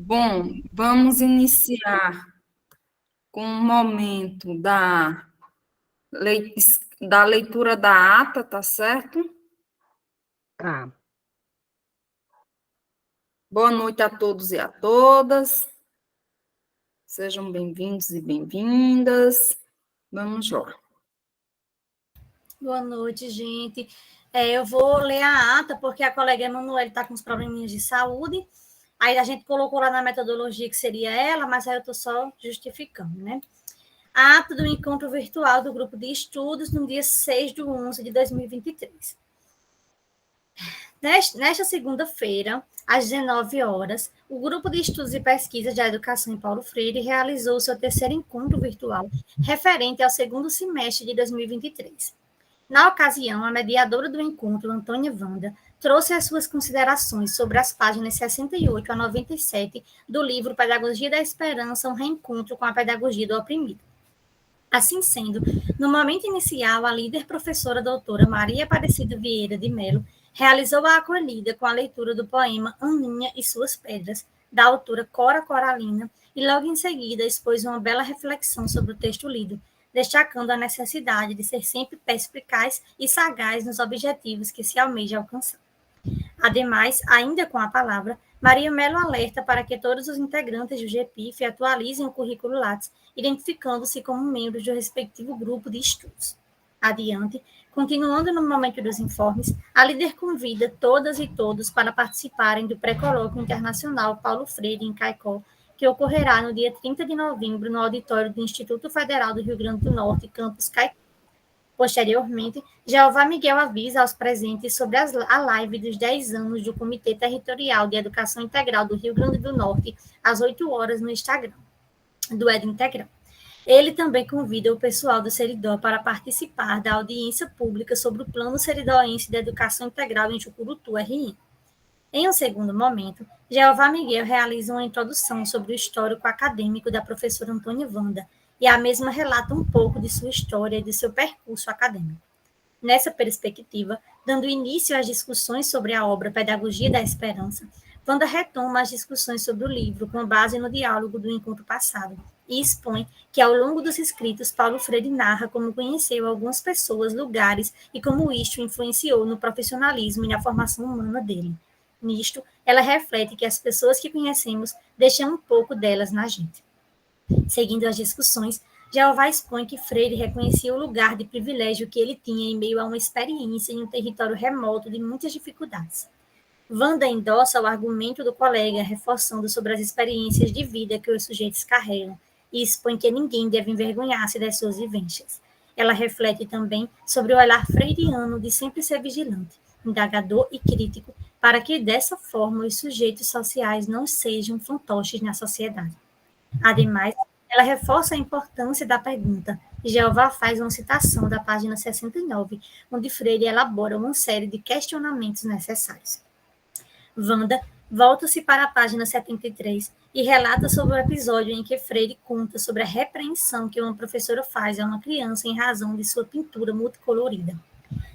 Bom, vamos iniciar com um momento da leitura da ata, tá certo? Tá. Boa noite a todos e a todas. Sejam bem-vindos e bem-vindas. Vamos lá. Boa noite, gente. Eu vou ler a ata, porque a colega Emanuele está com uns probleminhas de saúde. Aí a gente colocou lá na metodologia que seria ela, mas aí eu estou só justificando, né? A ata do encontro virtual do grupo de estudos no dia 6/11 de 2023. Nesta segunda-feira, às 19 horas, o Grupo de Estudos e Pesquisas da Educação em Paulo Freire realizou seu terceiro encontro virtual referente ao segundo semestre de 2023. Na ocasião, a mediadora do encontro, Antônia Wanda, trouxe as suas considerações sobre as páginas 68 a 97 do livro Pedagogia da Esperança, um reencontro com a pedagogia do oprimido. Assim sendo, no momento inicial, a líder professora doutora Maria Aparecida Vieira de Mello realizou a acolhida com a leitura do poema Aninha e Suas Pedras, da autora Cora Coralina, e logo em seguida expôs uma bela reflexão sobre o texto lido, destacando a necessidade de ser sempre perspicaz e sagaz nos objetivos que se almeja alcançar. Ademais, ainda com a palavra, Maria Mello alerta para que todos os integrantes do GPIF atualizem o currículo Lattes, identificando-se como membros do respectivo grupo de estudos. Adiante, continuando no momento dos informes, a líder convida todas e todos para participarem do pré-colóquio internacional Paulo Freire em Caicó, que ocorrerá no dia 30 de novembro no auditório do Instituto Federal do Rio Grande do Norte, campus Caicó. Posteriormente, Jeová Miguel avisa aos presentes sobre a live dos 10 anos do Comitê Territorial de Educação Integral do Rio Grande do Norte, às 8 horas no Instagram do Ed Integral. Ele também convida o pessoal do Seridó para participar da audiência pública sobre o Plano Seridoense de Educação Integral em Jucurutu, RI. Em um segundo momento, Jeová Miguel realiza uma introdução sobre o histórico acadêmico da professora Antônia Wanda, e a mesma relata um pouco de sua história e de seu percurso acadêmico. Nessa perspectiva, dando início às discussões sobre a obra Pedagogia da Esperança, Wanda retoma as discussões sobre o livro com base no diálogo do encontro passado e expõe que, ao longo dos escritos, Paulo Freire narra como conheceu algumas pessoas, lugares e como isto influenciou no profissionalismo e na formação humana dele. Nisto, ela reflete que as pessoas que conhecemos deixam um pouco delas na gente. Seguindo as discussões, Jeová expõe que Freire reconhecia o lugar de privilégio que ele tinha em meio a uma experiência em um território remoto de muitas dificuldades. Wanda endossa o argumento do colega, reforçando sobre as experiências de vida que os sujeitos carregam, e expõe que ninguém deve envergonhar-se das suas vivências. Ela reflete também sobre o olhar freiriano de sempre ser vigilante, indagador e crítico, para que, dessa forma, os sujeitos sociais não sejam fantoches na sociedade. Ademais, ela reforça a importância da pergunta, e Jeová faz uma citação da página 69, onde Freire elabora uma série de questionamentos necessários. Wanda volta-se para a página 73 e relata sobre o episódio em que Freire conta sobre a repreensão que uma professora faz a uma criança em razão de sua pintura multicolorida.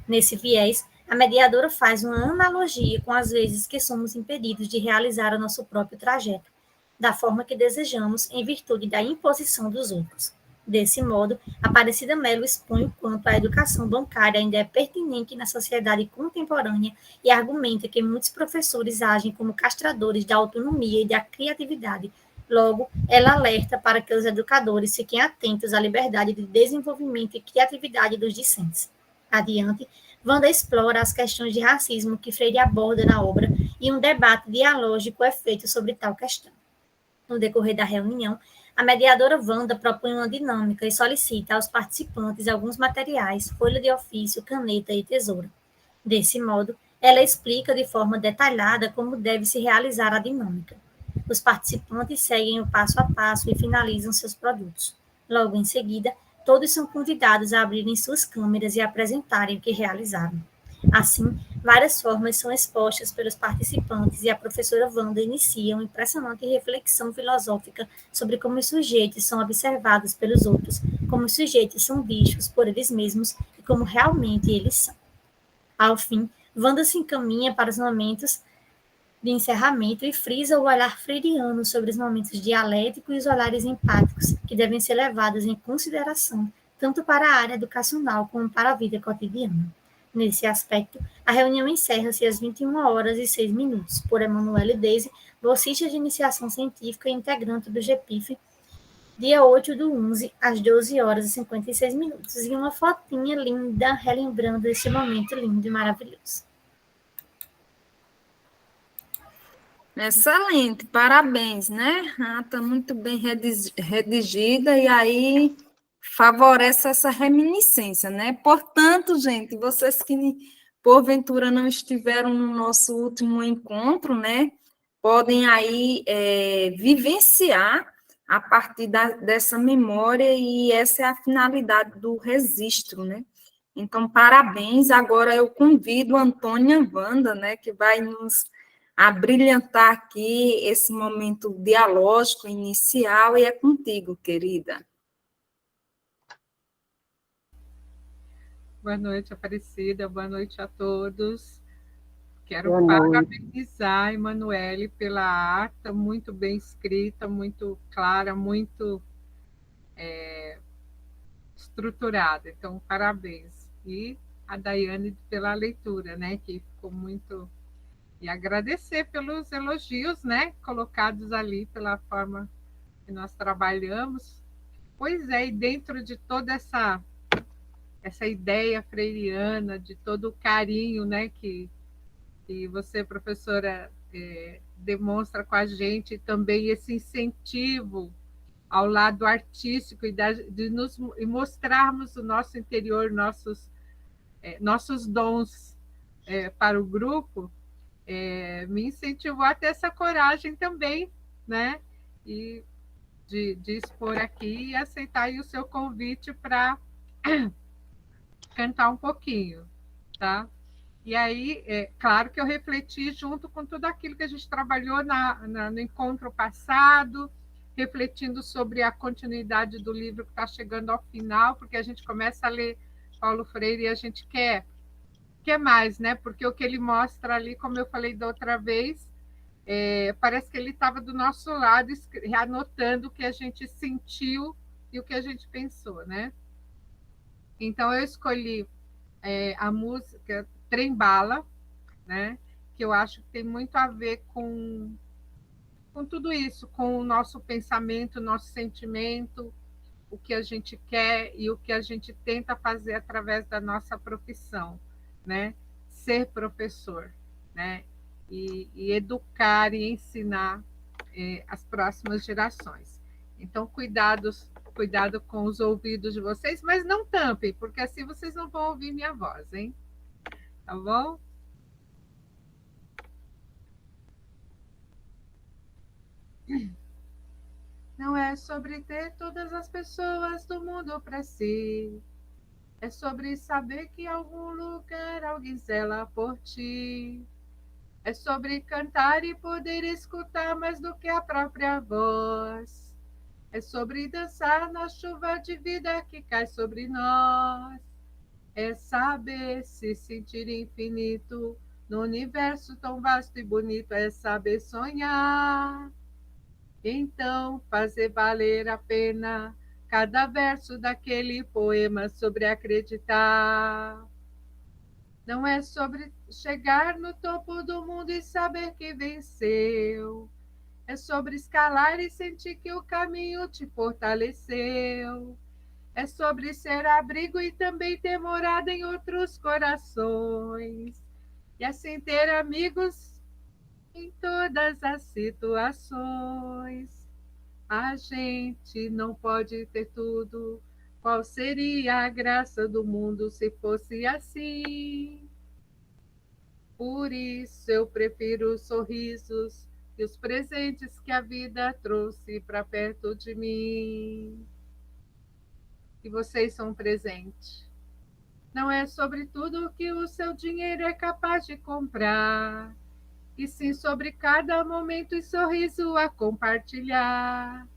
Nesse viés, a mediadora faz uma analogia com as vezes que somos impedidos de realizar o nosso próprio trajeto, da forma que desejamos, em virtude da imposição dos outros. Desse modo, Aparecida Mello expõe o quanto a educação bancária ainda é pertinente na sociedade contemporânea e argumenta que muitos professores agem como castradores da autonomia e da criatividade. Logo, ela alerta para que os educadores fiquem atentos à liberdade de desenvolvimento e criatividade dos discentes. Adiante, Wanda explora as questões de racismo que Freire aborda na obra e um debate dialógico é feito sobre tal questão. No decorrer da reunião, a mediadora Wanda propõe uma dinâmica e solicita aos participantes alguns materiais, folha de ofício, caneta e tesoura. Desse modo, ela explica de forma detalhada como deve se realizar a dinâmica. Os participantes seguem o passo a passo e finalizam seus produtos. Logo em seguida, todos são convidados a abrirem suas câmeras e apresentarem o que realizaram. Assim, várias formas são expostas pelos participantes e a professora Wanda inicia uma impressionante reflexão filosófica sobre como os sujeitos são observados pelos outros, como os sujeitos são vistos por eles mesmos e como realmente eles são. Ao fim, Wanda se encaminha para os momentos de encerramento e frisa o olhar freiriano sobre os momentos dialéticos e os olhares empáticos que devem ser levados em consideração tanto para a área educacional como para a vida cotidiana. Nesse aspecto, a reunião encerra-se às 21h06, por Emanuele Deise, bolsista de iniciação científica e integrante do GPIF, dia 8/11, às 12h56. E uma fotinha linda, relembrando esse momento lindo e maravilhoso. Excelente, parabéns, né? Está muito bem redigida e aí favorece essa reminiscência, né? Portanto, gente, vocês que porventura não estiveram no nosso último encontro, né? Podem aí vivenciar a partir dessa memória e essa é a finalidade do registro, né? Então, parabéns. Agora eu convido a Antônia Wanda, né, que vai nos abrilhantar aqui esse momento dialógico inicial e é contigo, querida. Boa noite, Aparecida. Boa noite a todos. Quero Boa noite. parabenizar a Emanuele pela ata, muito bem escrita, muito clara, muito estruturada. Então, parabéns. E a Daiane pela leitura, né, que ficou muito... E agradecer pelos elogios, né, colocados ali, pela forma que nós trabalhamos. Pois é, e dentro de toda essa ideia freiriana, de todo o carinho, né, que você, professora, demonstra com a gente, e também esse incentivo ao lado artístico e mostrarmos o nosso interior, nossos dons para o grupo, me incentivou a ter essa coragem também, né? E de expor aqui e aceitar aí o seu convite para cantar um pouquinho, tá? E aí, claro que eu refleti junto com tudo aquilo que a gente trabalhou no encontro passado, refletindo sobre a continuidade do livro que está chegando ao final, porque a gente começa a ler Paulo Freire e a gente quer mais, né? Porque o que ele mostra ali, como eu falei da outra vez, parece que ele estava do nosso lado, anotando o que a gente sentiu e o que a gente pensou, né? Então, eu escolhi a música Trem Bala, né? Que eu acho que tem muito a ver com tudo isso, com o nosso pensamento, nosso sentimento, o que a gente quer e o que a gente tenta fazer através da nossa profissão, né? Ser professor, né? E educar e ensinar as próximas gerações. Então, cuidado com os ouvidos de vocês, mas não tampem, porque assim vocês não vão ouvir minha voz, hein? Tá bom? Não é sobre ter todas as pessoas do mundo para si. É sobre saber que em algum lugar alguém zela por ti. É sobre cantar e poder escutar mais do que a própria voz. É sobre dançar na chuva de vida que cai sobre nós. É saber se sentir infinito no universo tão vasto e bonito. É saber sonhar. Então, fazer valer a pena cada verso daquele poema sobre acreditar. Não é sobre chegar no topo do mundo e saber que venceu. É sobre escalar e sentir que o caminho te fortaleceu. É sobre ser abrigo e também ter morada em outros corações. E assim ter amigos em todas as situações. A gente não pode ter tudo. Qual seria a graça do mundo se fosse assim? Por isso eu prefiro os sorrisos e os presentes que a vida trouxe para perto de mim. E vocês são um presente. Não é sobre tudo o que o seu dinheiro é capaz de comprar, e sim sobre cada momento e sorriso a compartilhar.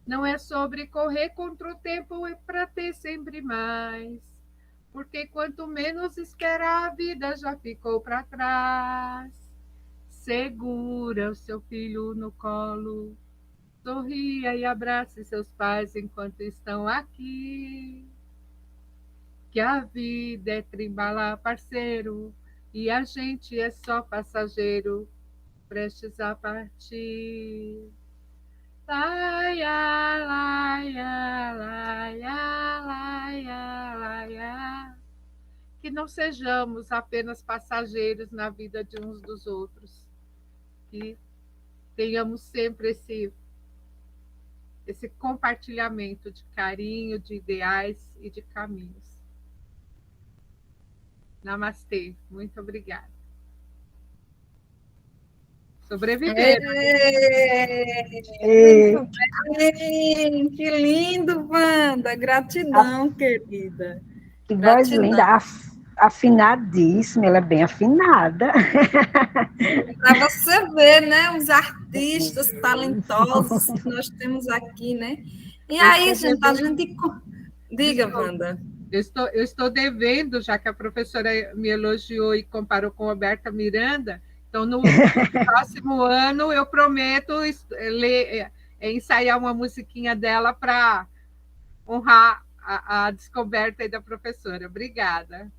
Não é sobre correr contra o tempo e para ter sempre mais, porque quanto menos esperar, a vida já ficou para trás. segura o seu filho no colo, sorria e abrace seus pais enquanto estão aqui. Que a vida é trembala, parceiro, e a gente é só passageiro, prestes a partir. Laia, laia, laia, laia, laia. Que não sejamos apenas passageiros na vida de uns dos outros, que tenhamos sempre esse compartilhamento de carinho, de ideais e de caminhos. Namastê, muito obrigada. Sobreviver. Muito bem, que lindo, Wanda. Gratidão, querida. Que voz Gratidão. linda, afinadíssima, ela é bem afinada. Para você ver, né, os artistas talentosos que nós temos aqui, né? E aí, gente, a gente... Diga, Wanda. Eu estou devendo, já que a professora me elogiou e comparou com Roberta Miranda, então no próximo ano eu prometo ensaiar uma musiquinha dela para honrar a descoberta aí da professora. Obrigada.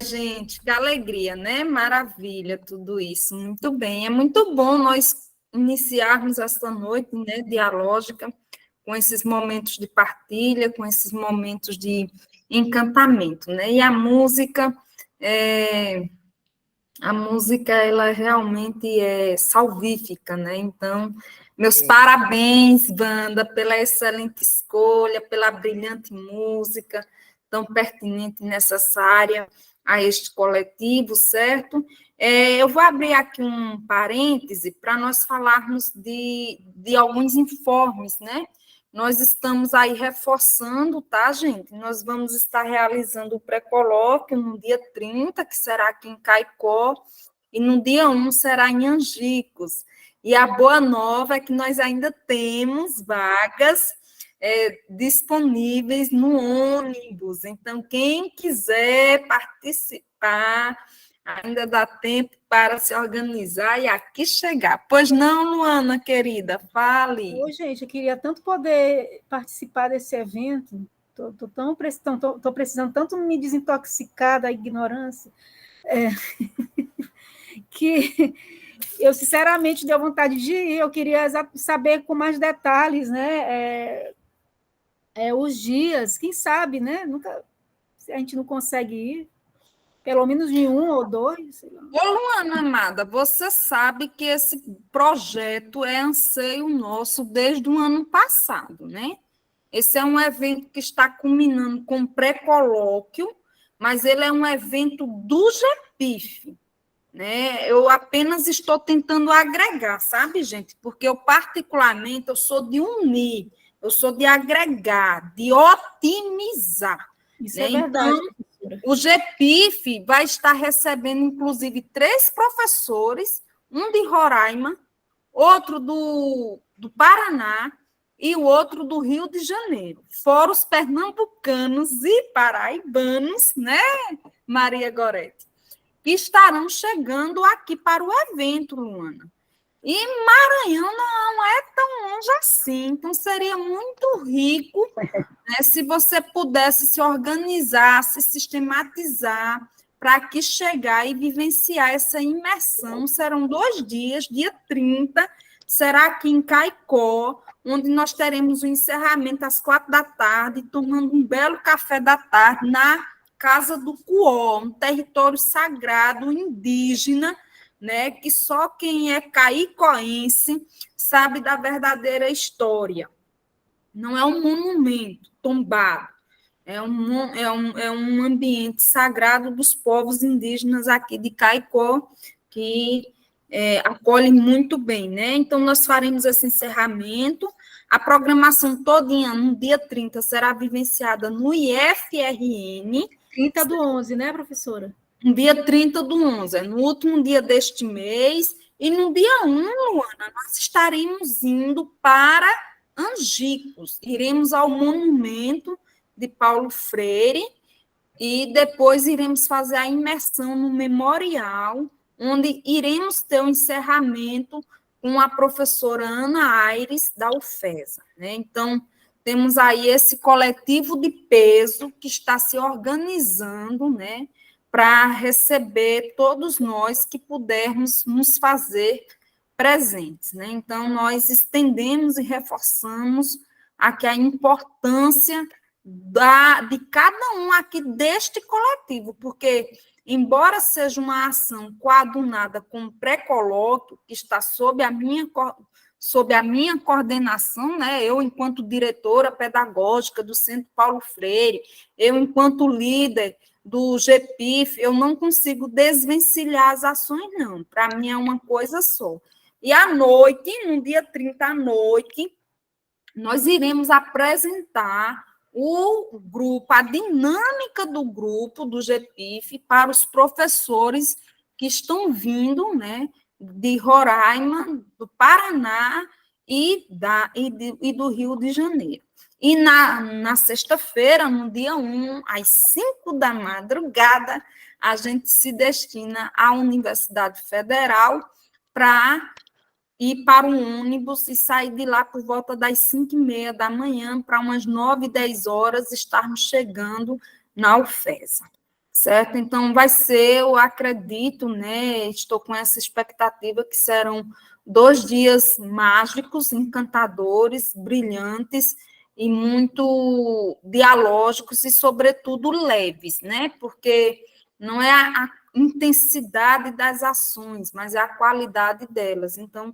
Gente, que alegria, né? Maravilha, tudo isso. Muito bem. É muito bom nós iniciarmos esta noite, né, dialógica, com esses momentos de partilha, com esses momentos de encantamento, né? E a música, ela realmente é salvífica, né? Então, meus parabéns, Wanda, pela excelente escolha, pela brilhante música, tão pertinente e necessária a este coletivo, certo? Eu vou abrir aqui um parêntese para nós falarmos de alguns informes, né? Nós estamos aí reforçando, tá, gente? Nós vamos estar realizando o pré-colóquio no dia 30, que será aqui em Caicó, e no dia 1 será em Angicos. E a boa nova é que nós ainda temos vagas disponíveis no ônibus. Então, quem quiser participar, ainda dá tempo para se organizar e aqui chegar. Pois não, Luana, querida, fale. Oi, gente, eu queria tanto poder participar desse evento. Estou precisando tanto me desintoxicar da ignorância, que eu, sinceramente, deu vontade de ir. Eu queria saber com mais detalhes, né? Os dias, quem sabe, né? Nunca, se a gente não consegue ir, pelo menos em 1 ou 2, sei lá. Ô, Luana, amada, você sabe que esse projeto é anseio nosso desde o ano passado, né? Esse é um evento que está culminando com pré-colóquio, mas ele é um evento do GEPIF, né? Eu apenas estou tentando agregar, sabe, gente? Porque eu, particularmente, eu sou de unir, eu sou de agregar, de otimizar. Isso né? é verdade. Então, o GEPIF vai estar recebendo, inclusive, 3 professores, um de Roraima, outro do Paraná e o outro do Rio de Janeiro. Fora os pernambucanos e paraibanos, né, Maria Gorete, que estarão chegando aqui para o evento, Luana. E Maranhão não é tão longe assim, então seria muito rico, né, se você pudesse se organizar, se sistematizar, para aqui chegar e vivenciar essa imersão. Serão 2 dias, dia 30, será aqui em Caicó, onde nós teremos o encerramento às 4 da tarde, tomando um belo café da tarde na Casa do Cuó, um território sagrado indígena, né, que só quem é caicoense sabe da verdadeira história. Não é um monumento tombado, é um ambiente sagrado dos povos indígenas aqui de Caicó, que acolhe muito bem, né? Então, nós faremos esse encerramento. A programação todinha, no dia 30, será vivenciada no IFRN. 30 do 11, né, professora? No dia 30 do 11, no último dia deste mês, e no dia 1, Luana, nós estaremos indo para Angicos, iremos ao monumento de Paulo Freire, e depois iremos fazer a imersão no memorial, onde iremos ter o encerramento com a professora Ana Aires, da UFESA, né? Então, temos aí esse coletivo de peso que está se organizando, né, para receber todos nós que pudermos nos fazer presentes, né? Então, nós estendemos e reforçamos aqui a importância de cada um aqui deste coletivo, porque, embora seja uma ação coadunada com pré-colóquio, que está sob a minha coordenação, né? Eu, enquanto diretora pedagógica do Centro Paulo Freire, eu, enquanto líder do GPIF, eu não consigo desvencilhar as ações, não. Para mim é uma coisa só. E à noite, no dia 30 à noite, nós iremos apresentar o grupo, a dinâmica do grupo do GPIF para os professores que estão vindo, né, de Roraima, do Paraná e do Rio de Janeiro. E na sexta-feira, no dia 1, às 5 da madrugada, a gente se destina à Universidade Federal para ir para um ônibus e sair de lá por volta das 5h30 da manhã, para umas 9, 10 horas estarmos chegando na UFESA, certo? Então, vai ser, eu acredito, né, estou com essa expectativa que serão 2 dias mágicos, encantadores, brilhantes e muito dialógicos e, sobretudo, leves, né? Porque não é a intensidade das ações, mas é a qualidade delas. Então,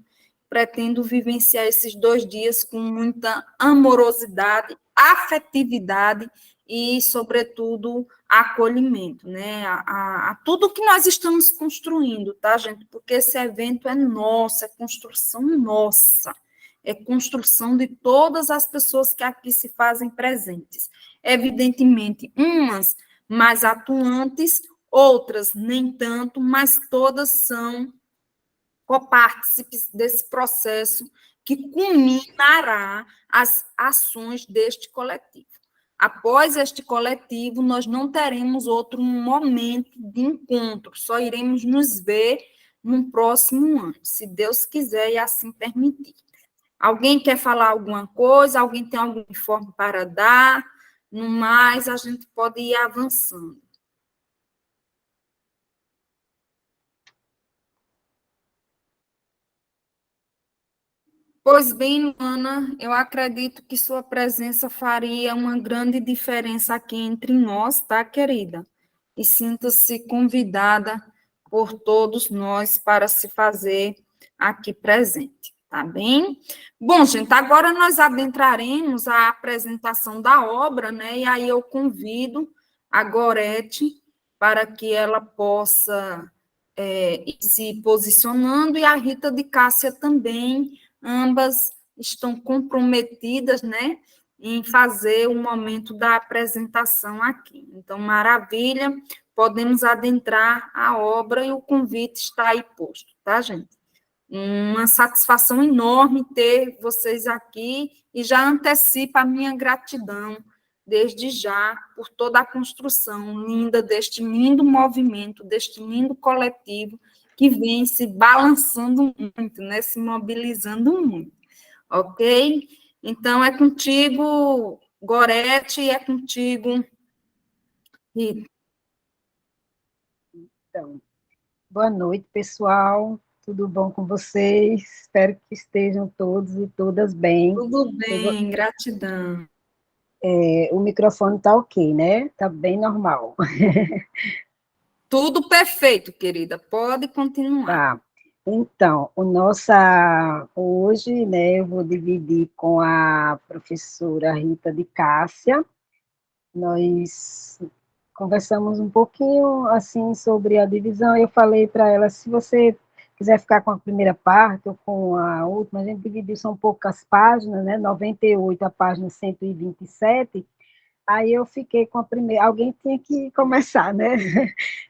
pretendo vivenciar esses 2 dias com muita amorosidade, afetividade e, sobretudo, acolhimento, né? A tudo que nós estamos construindo, tá, gente? Porque esse evento é nosso, é construção nossa, é construção de todas as pessoas que aqui se fazem presentes. Evidentemente, umas mais atuantes, outras nem tanto, mas todas são copartícipes desse processo que culminará as ações deste coletivo. Após este coletivo, nós não teremos outro momento de encontro, só iremos nos ver no próximo ano, se Deus quiser e assim permitir. Alguém quer falar alguma coisa? Alguém tem algum informe para dar? No mais, a gente pode ir avançando. Pois bem, Luana, eu acredito que sua presença faria uma grande diferença aqui entre nós, tá, querida? E sinta-se convidada por todos nós para se fazer aqui presente, tá bem? Bom, gente, agora nós adentraremos a apresentação da obra, né? E aí eu convido a Gorete para que ela possa ir se posicionando e a Rita de Cássia também. Ambas estão comprometidas, né, em fazer o momento da apresentação aqui. Então, maravilha, podemos adentrar a obra e o convite está aí posto, tá, gente? Uma satisfação enorme ter vocês aqui e já antecipa a minha gratidão, desde já, por toda a construção linda deste lindo movimento, deste lindo coletivo, que vem se balançando muito, né? Se mobilizando muito, ok? Então, é contigo, Gorete, e é contigo, Rita. Então, boa noite, pessoal. Tudo bom com vocês? Espero que estejam todos e todas bem. Tudo bem, gratidão. O microfone está ok, né? Está bem normal. Tudo perfeito, querida. Pode continuar. Tá. Então, hoje, né, eu vou dividir com a professora Rita de Cássia. Nós conversamos um pouquinho, assim, sobre a divisão. Eu falei para ela, se você quiser ficar com a primeira parte ou com a última, a gente dividiu, são poucas páginas, né, 98 a página 127. Aí eu fiquei com a primeira, alguém tinha que começar, né?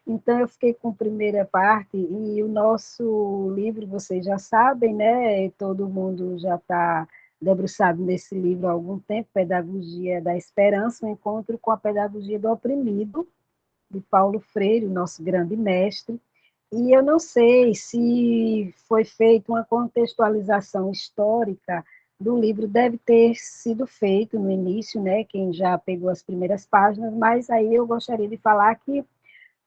Então eu fiquei com a primeira parte, e o nosso livro, vocês já sabem, né? Todo mundo já está debruçado nesse livro há algum tempo, Pedagogia da Esperança, um encontro com a pedagogia do oprimido, de Paulo Freire, o nosso grande mestre, e eu não sei se foi feita uma contextualização histórica do livro, deve ter sido feito no início, né, quem já pegou as primeiras páginas, mas aí eu gostaria de falar que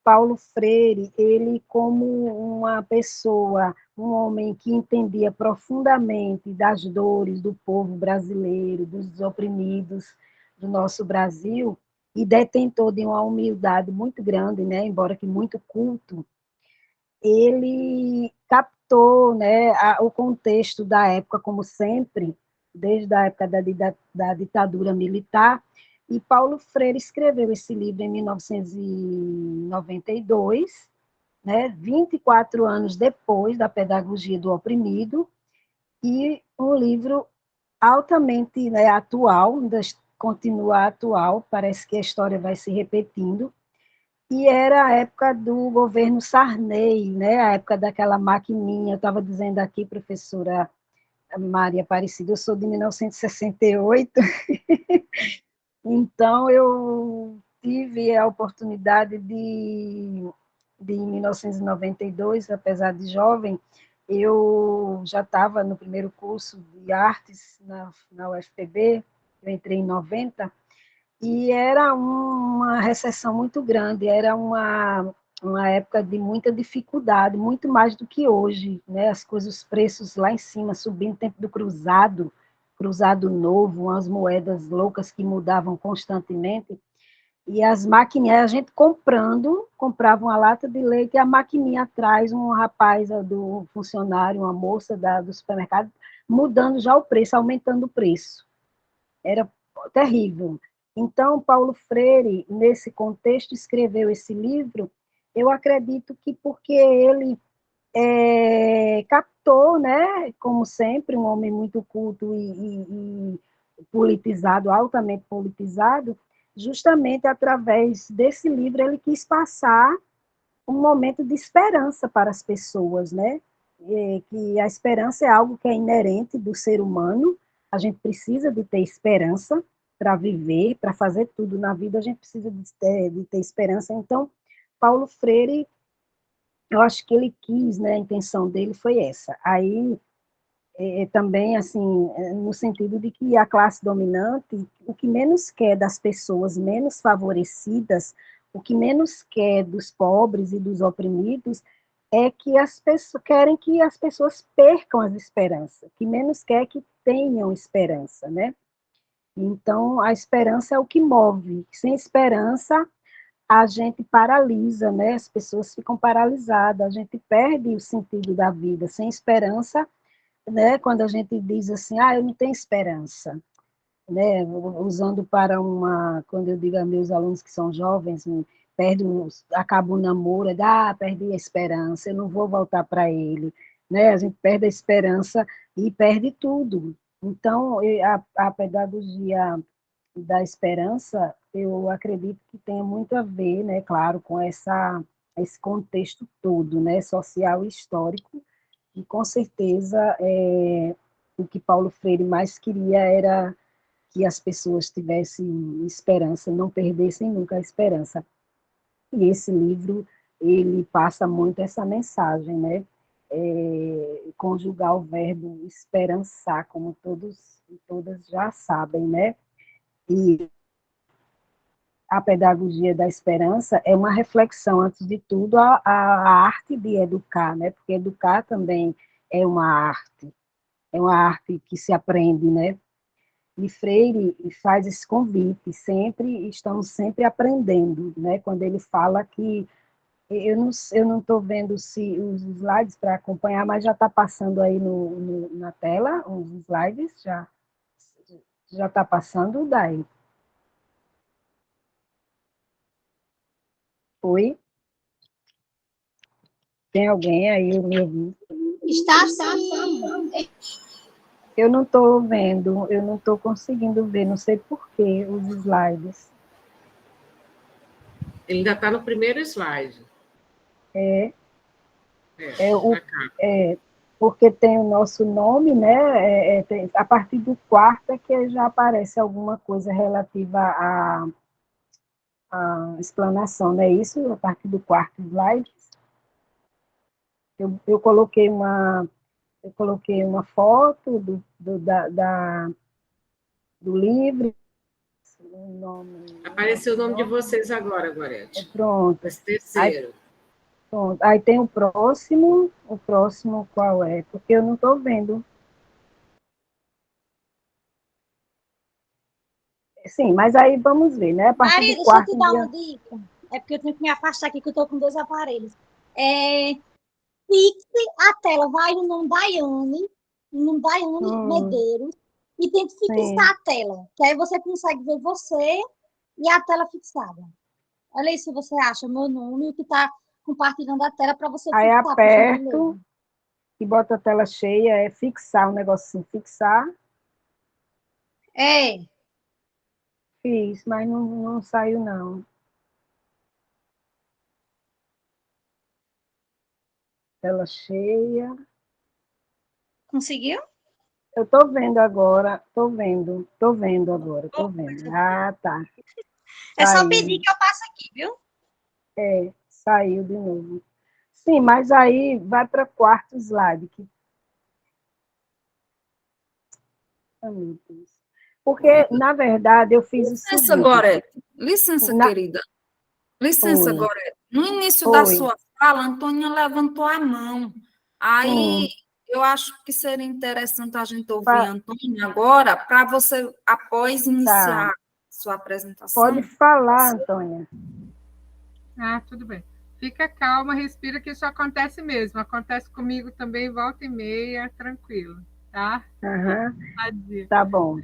Paulo Freire, ele como uma pessoa, um homem que entendia profundamente das dores do povo brasileiro, dos oprimidos do nosso Brasil, e detentor de uma humildade muito grande, né, embora que muito culto, ele captou, né, o contexto da época, como sempre, desde a época da ditadura militar, e Paulo Freire escreveu esse livro em 1992, né, 24 anos depois da Pedagogia do Oprimido, e um livro altamente, né, atual, ainda continua atual, parece que a história vai se repetindo, e era a época do governo Sarney, né, a época daquela maquininha, eu estava dizendo aqui, professora Maria Aparecida, eu sou de 1968, então eu tive a oportunidade em 1992, apesar de jovem, eu já estava no primeiro curso de artes na UFPB, eu entrei em 90, e era uma recessão muito grande, era uma época de muita dificuldade, muito mais do que hoje, né? As coisas, os preços lá em cima, subindo, tempo do cruzado, cruzado novo, umas moedas loucas que mudavam constantemente, e as maquininhas, a gente comprava uma lata de leite e a maquininha atrás, um rapaz do funcionário, uma moça do supermercado, mudando já o preço, aumentando o preço. Era terrível. Então, Paulo Freire, nesse contexto, escreveu esse livro, eu acredito que porque ele captou, né, como sempre, um homem muito culto e politizado, altamente politizado, justamente através desse livro ele quis passar um momento de esperança para as pessoas, né? Que a esperança é algo que é inerente do ser humano, a gente precisa de ter esperança para viver, para fazer tudo na vida, a gente precisa de ter esperança. Então, Paulo Freire, eu acho que ele quis, né, a intenção dele foi essa. Aí, também, assim, no sentido de que a classe dominante, o que menos quer das pessoas menos favorecidas, o que menos quer dos pobres e dos oprimidos, é que as pessoas querem que as pessoas percam as esperanças, que menos quer que tenham esperança, né? Então, a esperança é o que move. Sem esperança, a gente paralisa, né? As pessoas ficam paralisadas, a gente perde o sentido da vida. Sem esperança, né? Quando a gente diz assim, eu não tenho esperança, né? Usando para quando eu digo a meus alunos que são jovens, acaba o namoro, perdi a esperança, eu não vou voltar para ele, né? A gente perde a esperança e perde tudo. Então, a pedagogia da esperança, eu acredito que tenha muito a ver, né, claro, com esse contexto todo, né, social e histórico, e com certeza o que Paulo Freire mais queria era que as pessoas tivessem esperança, não perdessem nunca a esperança. E esse livro, ele passa muito essa mensagem, né? Conjugar o verbo esperançar, como todos e todas já sabem, né? E a pedagogia da esperança é uma reflexão, antes de tudo, a arte de educar, né? Porque educar também é uma arte que se aprende, né? E Freire faz esse convite, estamos sempre aprendendo, né? Quando ele fala que, eu não estou vendo se os slides para acompanhar, mas já está passando aí na tela, os slides, já está passando, Dai? Oi? Tem alguém aí me ouvindo? Está sim. Eu não estou vendo, eu não estou conseguindo ver, não sei porquê, os slides. Ele ainda está no primeiro slide. Porque tem o nosso nome, né? A partir do quarto é que já aparece alguma coisa relativa a explanação, não é isso? A partir do quarto slide. Eu coloquei uma foto do livro, o nome... Apareceu o nome de vocês agora, Gorete. Pronto. Esse terceiro. Pronto. Aí tem o próximo qual é? Porque eu não estou vendo. Sim, mas aí vamos ver, né? A partir Maria, do deixa eu quarto te dar dia... uma dica. É porque eu tenho que me afastar aqui, que eu estou com 2 aparelhos. Fixe a tela, vai no Daiane Medeiros, e tente fixar Sim. a tela, que aí você consegue ver você e a tela fixada. Olha aí se você acha o meu nome e o que está compartilhando a tela para você Aí fixar, por aperto gentileza. e boto a tela cheia, é fixar um negocinho, fixar. É, Fiz, mas não saiu, não. Tela cheia. conseguiu? Eu estou vendo agora, estou vendo agora, estou vendo. Ah, tá. É só pedir Saiu, que eu passo aqui, viu? saiu de novo. Sim, mas aí vai para o quarto slide. Ah, meu Deus. Porque, na verdade, eu fiz o Licença, seguinte. Gorete. Licença, querida. Licença, Oi, Gorete. No início da oi. sua fala, a Antônia levantou a mão. Aí, eu acho que seria interessante a gente ouvir a Pa- Antônia agora, para você, após Tá. iniciar sua Pode apresentação. falar, Antônia. Tudo bem. Fica calma, respira, que isso acontece mesmo. Acontece comigo também, volta e meia, tranquilo, tá? Aham, Tadinha. tá bom.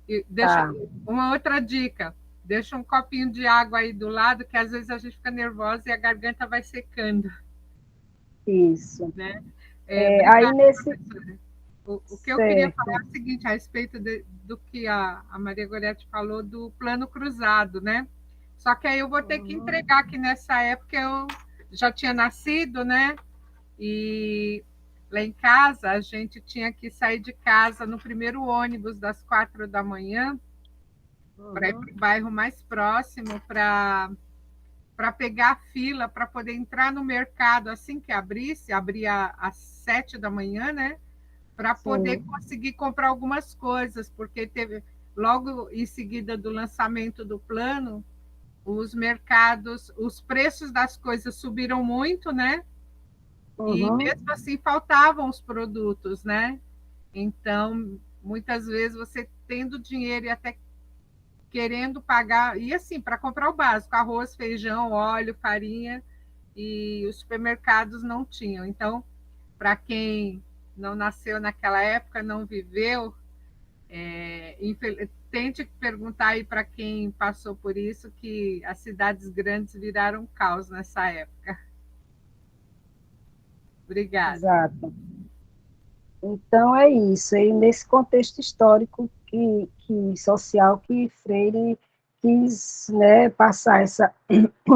E deixa Tá. uma outra dica. Deixa um copinho de água aí do lado, que às vezes a gente fica nervosa e a garganta vai secando, Isso. né? Aí Obrigada, nesse... professora. O que eu queria falar é Certo. o seguinte, a respeito do que a Maria Goretti falou do plano cruzado, né? Só que aí eu vou ter que entregar que nessa época eu já tinha nascido, né? E lá em casa a gente tinha que sair de casa no primeiro ônibus das 4 da manhã para ir para o bairro mais próximo para pegar a fila para poder entrar no mercado assim que abrisse, abria às 7 da manhã, né? Para poder Sim. conseguir comprar algumas coisas, porque teve logo em seguida do lançamento do plano, os mercados, os preços das coisas subiram muito, né? E Uhum. mesmo assim faltavam os produtos, né? Então, muitas vezes você tendo dinheiro e até querendo pagar, e assim, para comprar o básico, arroz, feijão, óleo, farinha, e os supermercados não tinham. Então, para quem não nasceu naquela época, não viveu, tente perguntar aí para quem passou por isso, que as cidades grandes viraram caos nessa época. Obrigada. Exato. Então, é isso. E nesse contexto histórico social que Freire quis, né, passar essa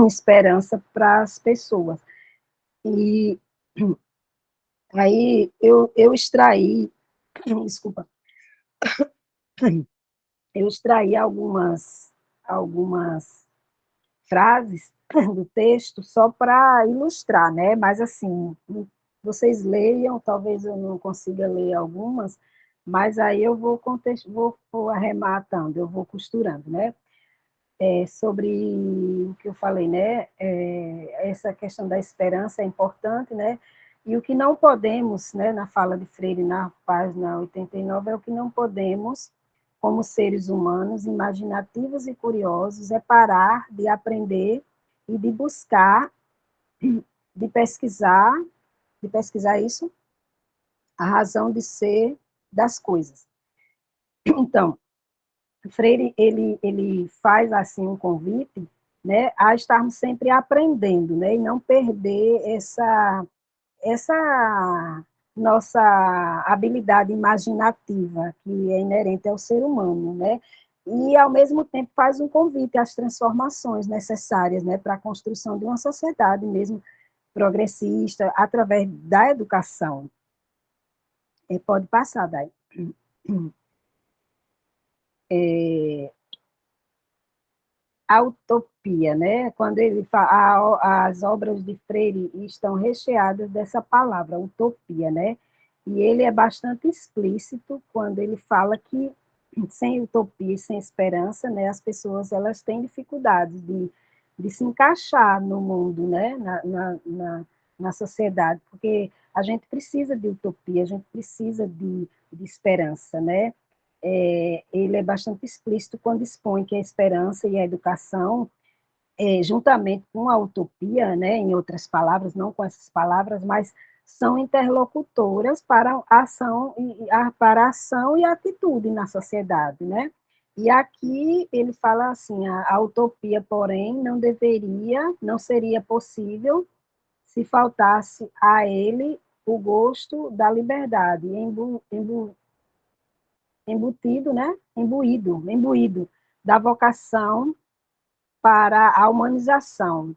esperança para as pessoas. E aí eu extraí, desculpa, eu extraí algumas frases do texto só para ilustrar, né? Mas assim, vocês leiam, talvez eu não consiga ler algumas, mas aí eu vou arrematando, eu vou costurando, né? Sobre o que eu falei, né? Essa questão da esperança é importante, né? E o que não podemos, né, na fala de Freire, na página 89, é o que não podemos, como seres humanos imaginativos e curiosos, é parar de aprender e de buscar, de pesquisar isso, a razão de ser das coisas. Então, Freire, ele faz, assim, um convite, né, a estarmos sempre aprendendo, né, e não perder essa nossa habilidade imaginativa, que é inerente ao ser humano, né, e, ao mesmo tempo, faz um convite às transformações necessárias, né, para a construção de uma sociedade mesmo progressista, através da educação. Pode passar, Dai. a utopia, né? Quando ele fala, as obras de Freire estão recheadas dessa palavra, utopia, né? E ele é bastante explícito quando ele fala que sem utopia e sem esperança, né, as pessoas elas têm dificuldade de se encaixar no mundo, né, na sociedade, porque a gente precisa de utopia, a gente precisa de esperança, né? Ele é bastante explícito quando expõe que a esperança e a educação, juntamente com a utopia, né, em outras palavras, não com essas palavras, mas são interlocutoras para para a ação e a atitude na sociedade, né? E aqui ele fala assim, a utopia, porém, não seria possível se faltasse a ele o gosto da liberdade, embutido, né? Imbuído da vocação para a humanização.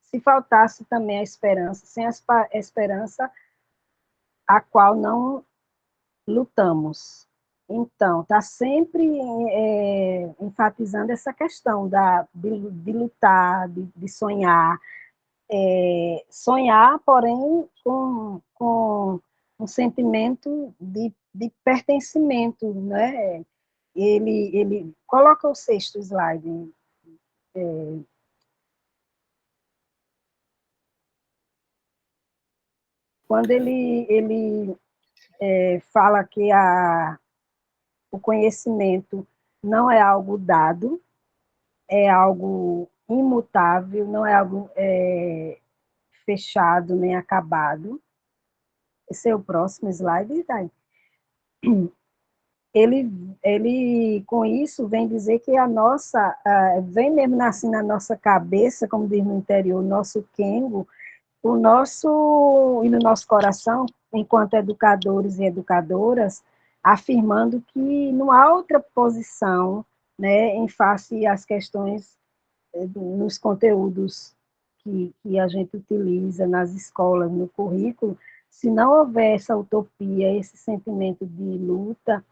Se faltasse também a esperança, sem a esperança a qual não lutamos. Então, está sempre enfatizando essa questão de lutar, de sonhar. Sonhar, porém, com um sentimento de pertencimento, né? Ele coloca o sexto slide. Quando ele fala que o conhecimento não é algo dado, é algo imutável, não é algo fechado nem acabado. Esse é o próximo slide, Dai. Ele, com isso, vem dizer que vem mesmo assim na nossa cabeça, como diz no interior, o nosso Kengo, e no nosso coração, enquanto educadores e educadoras, afirmando que não há outra posição, né, em face às questões nos conteúdos que a gente utiliza nas escolas, no currículo, se não houver essa utopia, esse sentimento de luta,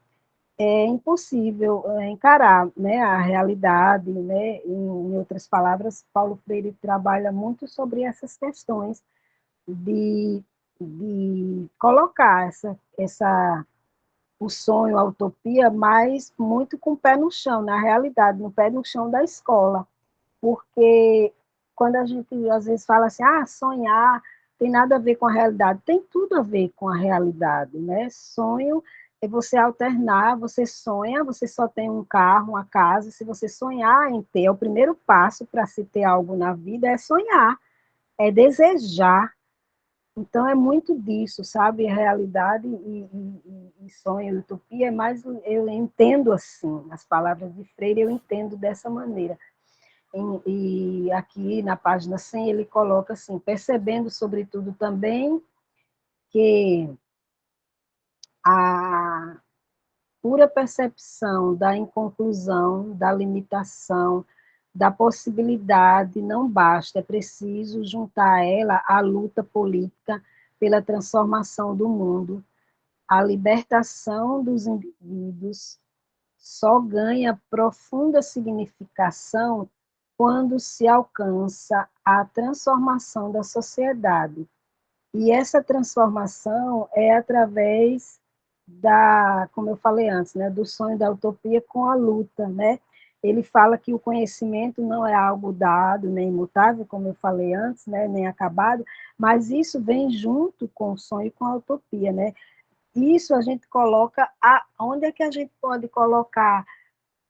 é impossível encarar, né, a realidade, né? Em outras palavras, Paulo Freire trabalha muito sobre essas questões de, de colocar o sonho, a utopia, mas muito com o pé no chão, na realidade, no pé no chão da escola, porque quando a gente às vezes fala assim, sonhar tem nada a ver com a realidade, tem tudo a ver com a realidade, né? Sonho é você alternar, você sonha, você só tem um carro, uma casa, se você sonhar em ter, é o primeiro passo para se ter algo na vida, é sonhar, é desejar. Então, é muito disso, sabe? Realidade e sonho, utopia, mas eu entendo assim, as palavras de Freire eu entendo dessa maneira. E aqui na página 100 ele coloca assim, percebendo sobretudo também que a pura percepção da inconclusão, da limitação, da possibilidade não basta, é preciso juntar a ela a luta política pela transformação do mundo, a libertação dos indivíduos só ganha profunda significação quando se alcança a transformação da sociedade. E essa transformação é através como eu falei antes, né, do sonho da utopia com a luta, né? Ele fala que o conhecimento não é algo dado, nem imutável, como eu falei antes, né, nem acabado, mas isso vem junto com o sonho e com a utopia, né? Isso a gente coloca, onde é que a gente pode colocar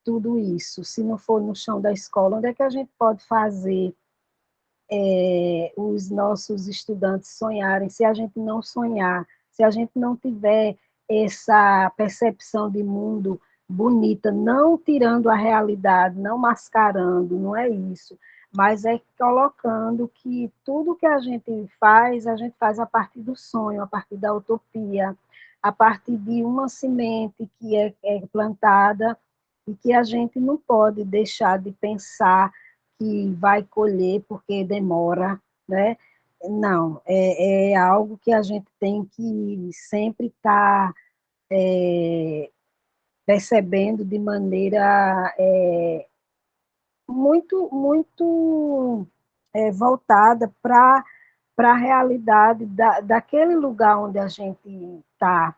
tudo isso, se não for no chão da escola, onde é que a gente pode fazer os nossos estudantes sonharem, se a gente não sonhar, se a gente não tiver essa percepção de mundo bonita, não tirando a realidade, não mascarando, não é isso, mas é colocando que tudo que a gente faz a partir do sonho, a partir da utopia, a partir de uma semente que é plantada e que a gente não pode deixar de pensar que vai colher porque demora, né? Não, é algo que a gente tem que sempre estar percebendo de maneira muito voltada para a realidade daquele lugar onde a gente está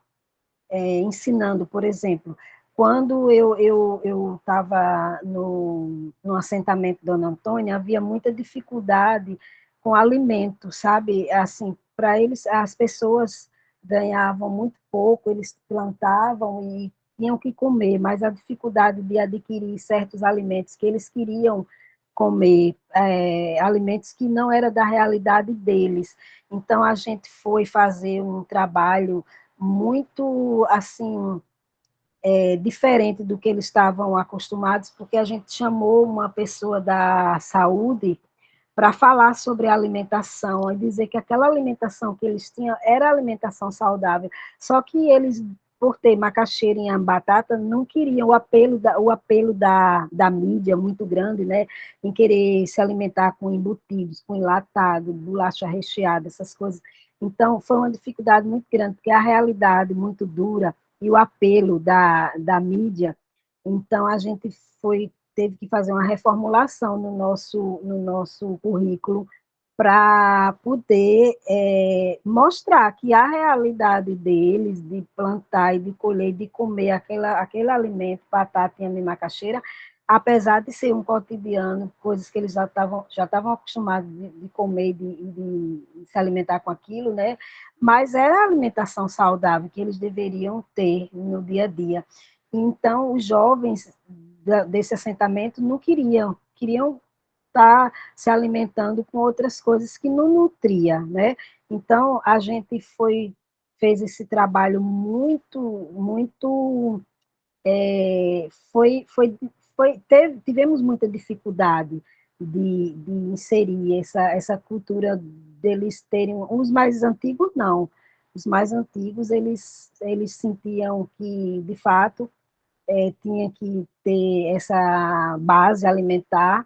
ensinando, por exemplo. Quando eu estava no assentamento Dona Antônia, havia muita dificuldade com alimento, sabe? Assim, para eles, as pessoas ganhavam muito pouco, eles plantavam e tinham que comer, mas a dificuldade de adquirir certos alimentos que eles queriam comer, alimentos que não era da realidade deles. Então, a gente foi fazer um trabalho muito, assim, diferente do que eles estavam acostumados, porque a gente chamou uma pessoa da saúde para falar sobre a alimentação e dizer que aquela alimentação que eles tinham era alimentação saudável, só que eles, por ter macaxeira e batata, não queriam o apelo da mídia muito grande, né, em querer se alimentar com embutidos, com enlatado, bolacha recheada, essas coisas. Então, foi uma dificuldade muito grande, porque a realidade muito dura e o apelo da mídia, então a gente teve que fazer uma reformulação no nosso currículo para poder mostrar que a realidade deles, de plantar e de colher, de comer aquele alimento, batata e macaxeira, apesar de ser um cotidiano, coisas que eles já estavam acostumados de comer, de se alimentar com aquilo, né? Mas era a alimentação saudável que eles deveriam ter no dia a dia. Então, os jovens desse assentamento não queriam estar se alimentando com outras coisas que não nutria, né? Então, a gente fez esse trabalho tivemos muita dificuldade de inserir essa cultura deles terem, os mais antigos não, os mais antigos eles sentiam que, de fato, tinha que ter essa base alimentar,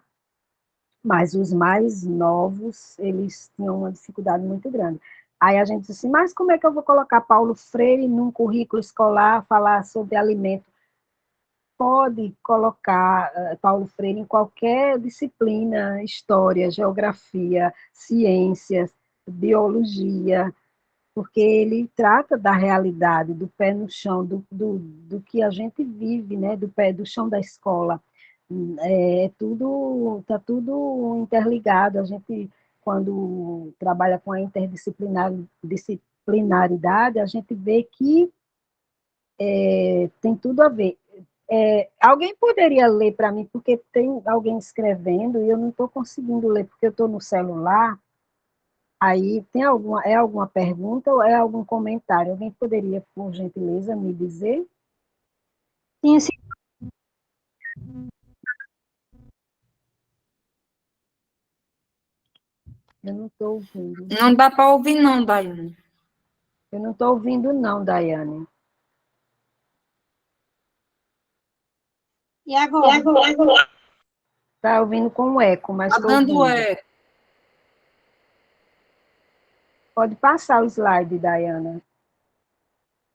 mas os mais novos, eles tinham uma dificuldade muito grande. Aí a gente disse assim, mas como é que eu vou colocar Paulo Freire num currículo escolar, falar sobre alimento? Pode colocar Paulo Freire em qualquer disciplina, história, geografia, ciências, biologia, porque ele trata da realidade, do pé no chão, do que a gente vive, né, do chão da escola. Está tudo interligado. A gente, quando trabalha com a interdisciplinaridade, a gente vê que tem tudo a ver. Alguém poderia ler para mim, porque tem alguém escrevendo e eu não estou conseguindo ler, porque eu estou no celular. Aí, alguma pergunta ou é algum comentário? Alguém poderia, por gentileza, me dizer? Sim, sim. Eu não estou ouvindo. Não dá para ouvir, não, Daiane. Eu não estou ouvindo, não, Daiane. E agora? Está ouvindo com eco, mas Está dando eco. Pode passar o slide, Daiana.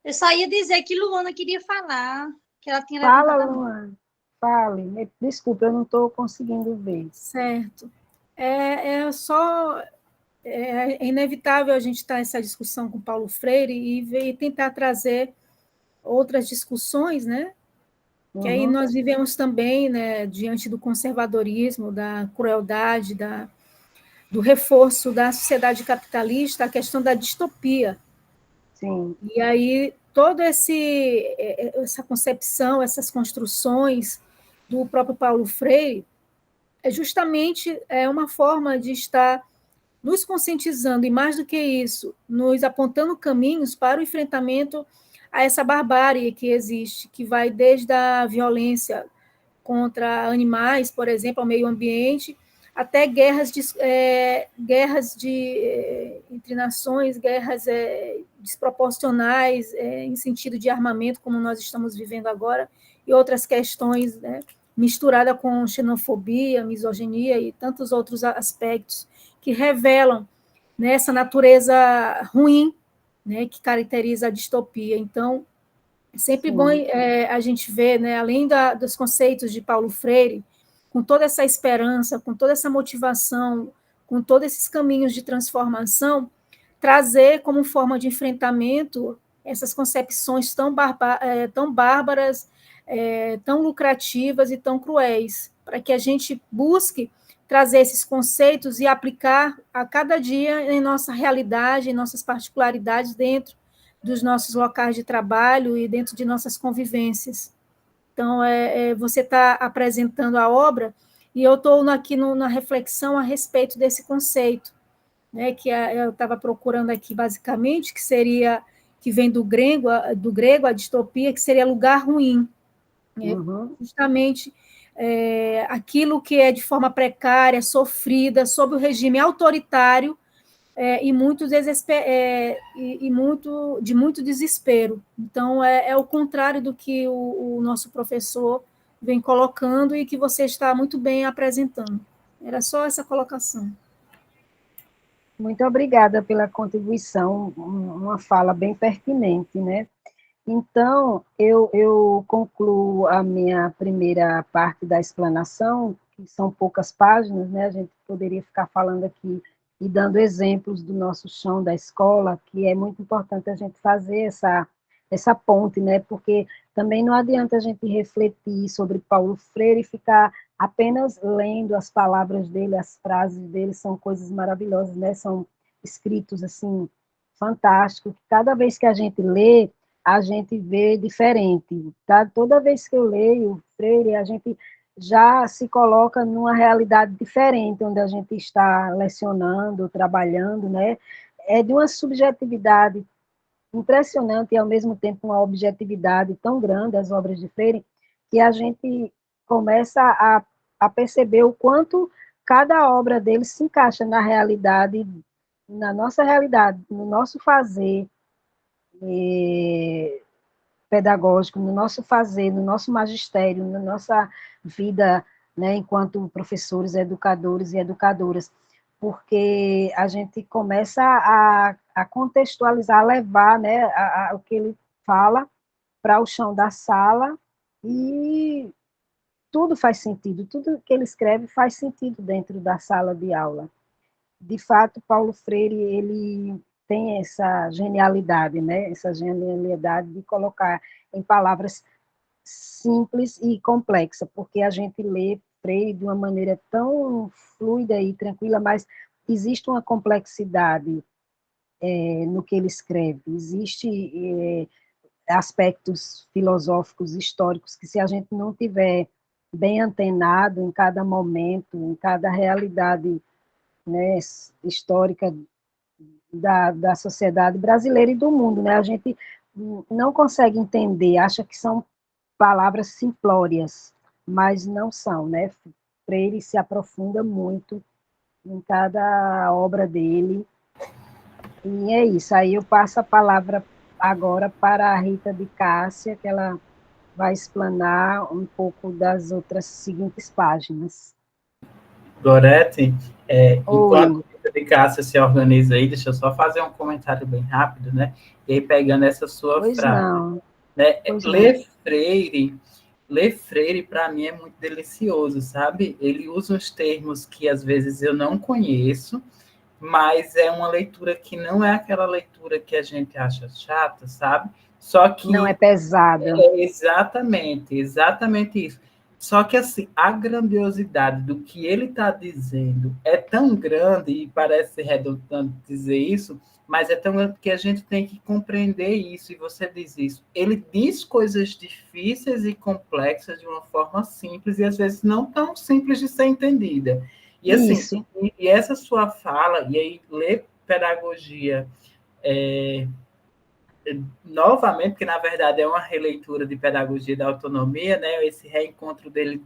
Eu só ia dizer que Luana queria falar, que ela tinha Fala, levantado a mão. Luana. Fale. Desculpa, eu não estou conseguindo ver. Certo. É inevitável a gente estar nessa discussão com Paulo Freire e tentar trazer outras discussões, né? Que aí nós vivemos também, né, diante do conservadorismo, da crueldade, do reforço da sociedade capitalista, a questão da distopia. Sim. E aí toda essa concepção, essas construções do próprio Paulo Freire é justamente uma forma de estar nos conscientizando, e mais do que isso, nos apontando caminhos para o enfrentamento a essa barbárie que existe, que vai desde a violência contra animais, por exemplo, ao meio ambiente, até guerras entre nações, guerras desproporcionais, em sentido de armamento, como nós estamos vivendo agora, e outras questões, né, misturada com xenofobia, misoginia e tantos outros aspectos que revelam, né, essa natureza ruim, né, que caracteriza a distopia. Então, é sempre bom a gente ver, né, além dos conceitos de Paulo Freire, com toda essa esperança, com toda essa motivação, com todos esses caminhos de transformação, trazer como forma de enfrentamento essas concepções tão bárbaras, tão lucrativas e tão cruéis, para que a gente busque trazer esses conceitos e aplicar a cada dia em nossa realidade, em nossas particularidades dentro dos nossos locais de trabalho e dentro de nossas convivências. Então, você está apresentando a obra e eu estou aqui na reflexão a respeito desse conceito, né, que eu estava procurando aqui basicamente, que vem do grego a distopia, que seria lugar ruim, né? Justamente aquilo que é de forma precária, sofrida, sob o regime autoritário e de muito desespero. Então, é o contrário do que o nosso professor vem colocando e que você está muito bem apresentando. Era só essa colocação. Muito obrigada pela contribuição, uma fala bem pertinente, né? Então, eu concluo a minha primeira parte da explanação, que são poucas páginas, né? A gente poderia ficar falando aqui e dando exemplos do nosso chão da escola, que é muito importante a gente fazer essa ponte, né? Porque também não adianta a gente refletir sobre Paulo Freire e ficar apenas lendo as palavras dele, as frases dele, são coisas maravilhosas, né? São escritos, assim, fantásticos. Cada vez que a gente lê, a gente vê diferente, tá? Toda vez que eu leio Freire, a gente já se coloca numa realidade diferente, onde a gente está lecionando, trabalhando, né? É de uma subjetividade impressionante e, ao mesmo tempo, uma objetividade tão grande, as obras de Freire, que a gente começa a perceber o quanto cada obra dele se encaixa na realidade, na nossa realidade, no nosso fazer pedagógico, no nosso fazer, no nosso magistério, na nossa vida, né, enquanto professores, educadores e educadoras, porque a gente começa a contextualizar, a levar, né, o que ele fala para o chão da sala, e tudo faz sentido, tudo que ele escreve faz sentido dentro da sala de aula. De fato, Paulo Freire, ele tem essa genialidade, né? Essa genialidade de colocar em palavras simples e complexas, porque a gente lê Freire de uma maneira tão fluida e tranquila, mas existe uma complexidade no que ele escreve, existe aspectos filosóficos, históricos, que se a gente não tiver bem antenado em cada momento, em cada realidade, né, histórica da sociedade brasileira e do mundo, né? A gente não consegue entender, acha que são palavras simplórias, mas não são, né? Freire se aprofunda muito em cada obra dele, e é isso. Aí eu passo a palavra agora para a Rita de Cássia, que ela vai explanar um pouco das outras seguintes páginas. Gorete, enquanto a Rita de Cássia se organiza aí, deixa eu só fazer um comentário bem rápido, né? E aí, pegando essa sua frase, né? Ler Freire, para mim, é muito delicioso, sabe? Ele usa uns termos que, às vezes, eu não conheço, mas é uma leitura que não é aquela leitura que a gente acha chata, sabe? Só que... Não é pesada. Exatamente isso. Só que, assim, a grandiosidade do que ele está dizendo é tão grande, e parece redundante dizer isso, mas é tão grande que a gente tem que compreender isso, e você diz isso. Ele diz coisas difíceis e complexas de uma forma simples, e às vezes não tão simples de ser entendida. E, assim, e essa sua fala, e aí ler pedagogia novamente, porque na verdade é uma releitura de Pedagogia da Autonomia, né? Esse reencontro dele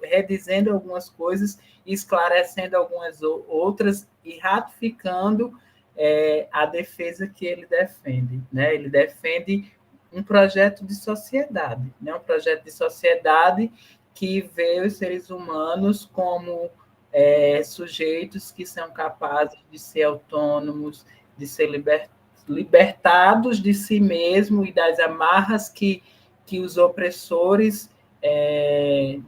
redizendo algumas coisas, esclarecendo algumas outras e ratificando a defesa que ele defende, né? Ele defende um projeto de sociedade, né? Um projeto de sociedade que vê os seres humanos como sujeitos que são capazes de ser autônomos, de ser libertados de si mesmo e das amarras que os opressores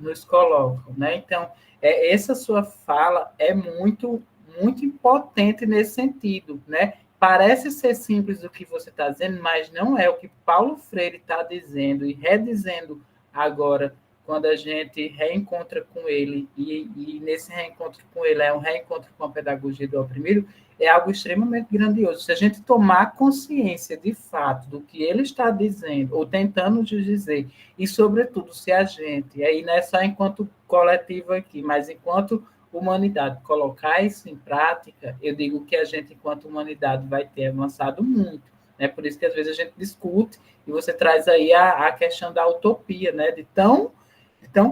nos colocam, né? Então, essa sua fala é muito, muito impotente nesse sentido, né? Parece ser simples o que você está dizendo, mas não é. O que Paulo Freire está dizendo e redizendo agora, quando a gente reencontra com ele, e nesse reencontro com ele é um reencontro com a pedagogia do oprimido, é algo extremamente grandioso. Se a gente tomar consciência de fato do que ele está dizendo, ou tentando nos dizer, e, sobretudo, se a gente, aí não é só enquanto coletivo aqui, mas enquanto humanidade colocar isso em prática, eu digo que a gente, enquanto humanidade, vai ter avançado muito. Né? Por isso que, às vezes, a gente discute, e você traz aí a questão da utopia, né? de tão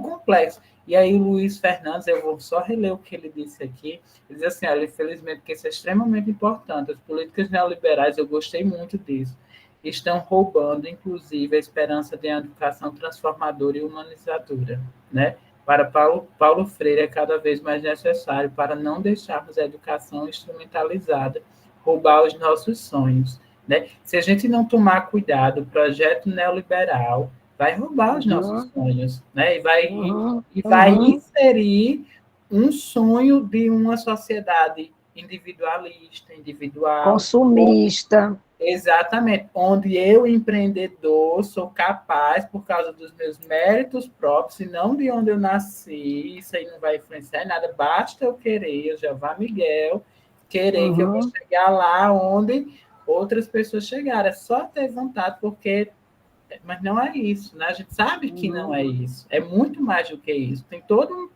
complexo. E aí o Luiz Fernandes, eu vou só reler o que ele disse aqui, ele diz assim, olha, infelizmente, que isso é extremamente importante, as políticas neoliberais, eu gostei muito disso, estão roubando, inclusive, a esperança de uma educação transformadora e humanizadora, né? Para Paulo Freire é cada vez mais necessário para não deixarmos a educação instrumentalizada roubar os nossos sonhos, né? Se a gente não tomar cuidado, o projeto neoliberal vai roubar os nossos sonhos, né? E vai inserir um sonho de uma sociedade individualista, individual, consumista. Exatamente, onde eu, empreendedor, sou capaz, por causa dos meus méritos próprios, e não de onde eu nasci, isso aí não vai influenciar em nada, basta eu querer, eu Jeová Miguel, querer que eu vou chegar lá onde outras pessoas chegaram, é só ter vontade, porque... Mas não é isso, né? A gente sabe que não é isso, é muito mais do que isso, tem todo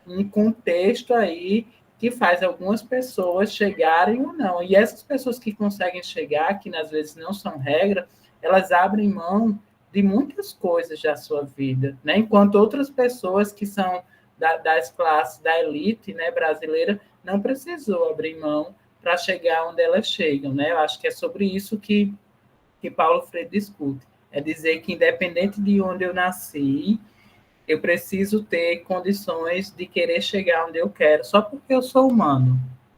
um contexto aí que faz algumas pessoas chegarem ou não. E essas pessoas que conseguem chegar, que às vezes não são regra, elas abrem mão de muitas coisas da sua vida, né? Enquanto outras pessoas que são das classes da elite, né, brasileira não precisou abrir mão para chegar onde elas chegam, né? Eu acho que é sobre isso que Paulo Freire discute. É dizer que, independente de onde eu nasci, eu preciso ter condições de querer chegar onde eu quero, só porque eu sou humano,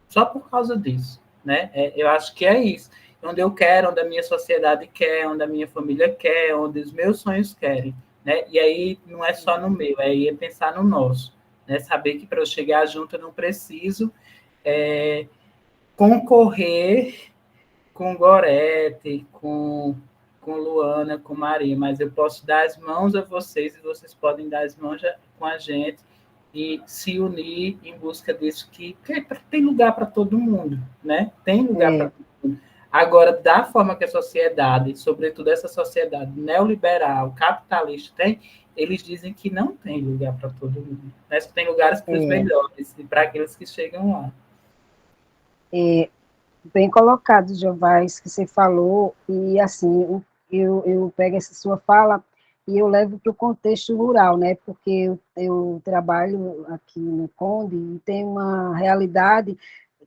só por causa disso, né? Eu acho que é isso. Onde eu quero, onde a minha sociedade quer, onde a minha família quer, onde os meus sonhos querem, né? E aí não é só no meu, é pensar no nosso, né? Saber que para eu chegar junto eu não preciso concorrer com Gorete, com Luana, com Maria, mas eu posso dar as mãos a vocês e vocês podem dar as mãos com a gente e se unir em busca disso, que tem lugar para todo mundo, né? Tem lugar para todo mundo. Agora, da forma que a sociedade, sobretudo essa sociedade neoliberal, capitalista tem, eles dizem que não tem lugar para todo mundo. Né? Só tem lugares para os melhores e para aqueles que chegam lá. Bem colocado, Jovais, que você falou, e assim, eu pego essa sua fala e eu levo para o contexto rural, né, porque eu trabalho aqui no Conde e tem uma realidade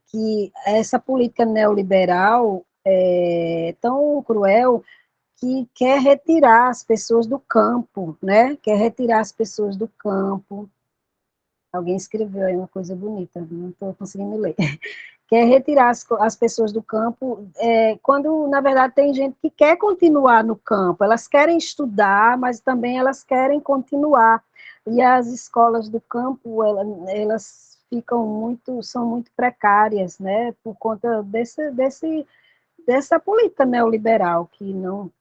que essa política neoliberal é tão cruel que quer retirar as pessoas do campo, né, quer retirar as pessoas do campo. Alguém escreveu aí uma coisa bonita, não estou conseguindo ler. Quer retirar as pessoas do campo, quando, na verdade, tem gente que quer continuar no campo, elas querem estudar, mas também elas querem continuar, e as escolas do campo, elas são muito precárias, né, por conta dessa política neoliberal, que não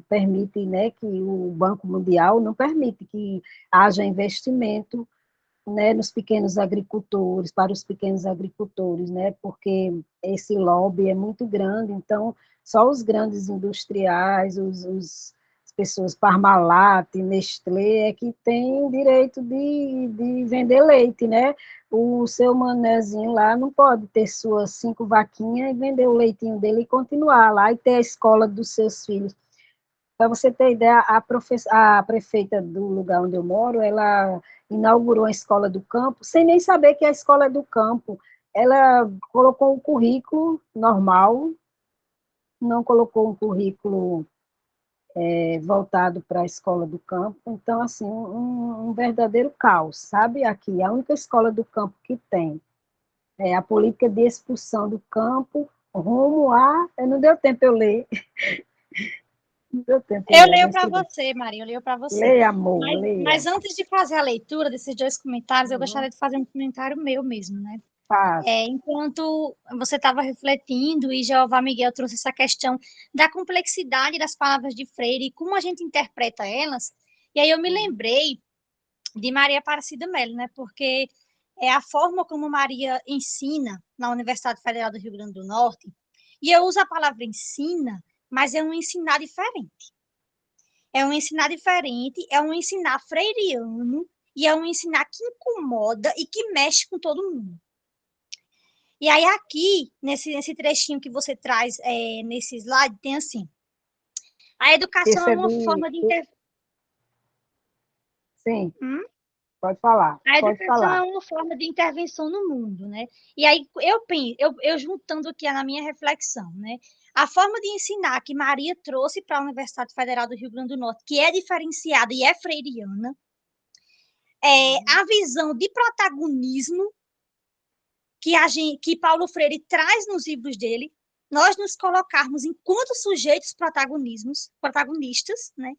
permite, né, que o Banco Mundial não permite que haja investimento, né, nos pequenos agricultores, para os pequenos agricultores, né, porque esse lobby é muito grande, então só os grandes industriais, as pessoas Parmalat, Nestlé, é que têm direito de vender leite, né, o seu manezinho lá não pode ter suas 5 vaquinhas e vender o leitinho dele e continuar lá e ter a escola dos seus filhos. Para você ter ideia, a prefeita do lugar onde eu moro, ela inaugurou a escola do campo, sem nem saber que a escola é do campo. Ela colocou um currículo normal, não colocou um currículo voltado para a escola do campo. Então, assim, um verdadeiro caos, sabe? Aqui, a única escola do campo que tem é a política de expulsão do campo rumo a... Não deu tempo eu ler. No seu tempo, Eu mulher, leio não para sei. você, Maria, eu leio para você. Leia, amor, Mas, leia. mas antes de fazer a leitura desses 2 comentários, eu Uhum. gostaria de fazer um comentário meu mesmo, né? Faz. Enquanto você estava refletindo e Jeová Miguel trouxe essa questão da complexidade das palavras de Freire e como a gente interpreta elas, e aí eu me lembrei de Maria Aparecida Melo, né? Porque é a forma como Maria ensina na Universidade Federal do Rio Grande do Norte, e eu uso a palavra ensina, mas é um ensinar diferente. É um ensinar diferente, é um ensinar freiriano, e é um ensinar que incomoda e que mexe com todo mundo. E aí, aqui, nesse trechinho que você traz nesse slide, tem assim: a educação Esse é é uma do... forma de intervenção. Sim, pode falar, A pode educação é falar. uma forma de intervenção no mundo, né? E aí, eu juntando aqui na minha reflexão, né? A forma de ensinar que Maria trouxe para a Universidade Federal do Rio Grande do Norte, que é diferenciada e é freiriana, é a visão de protagonismo que Paulo Freire traz nos livros dele, nós nos colocarmos enquanto sujeitos protagonistas, né?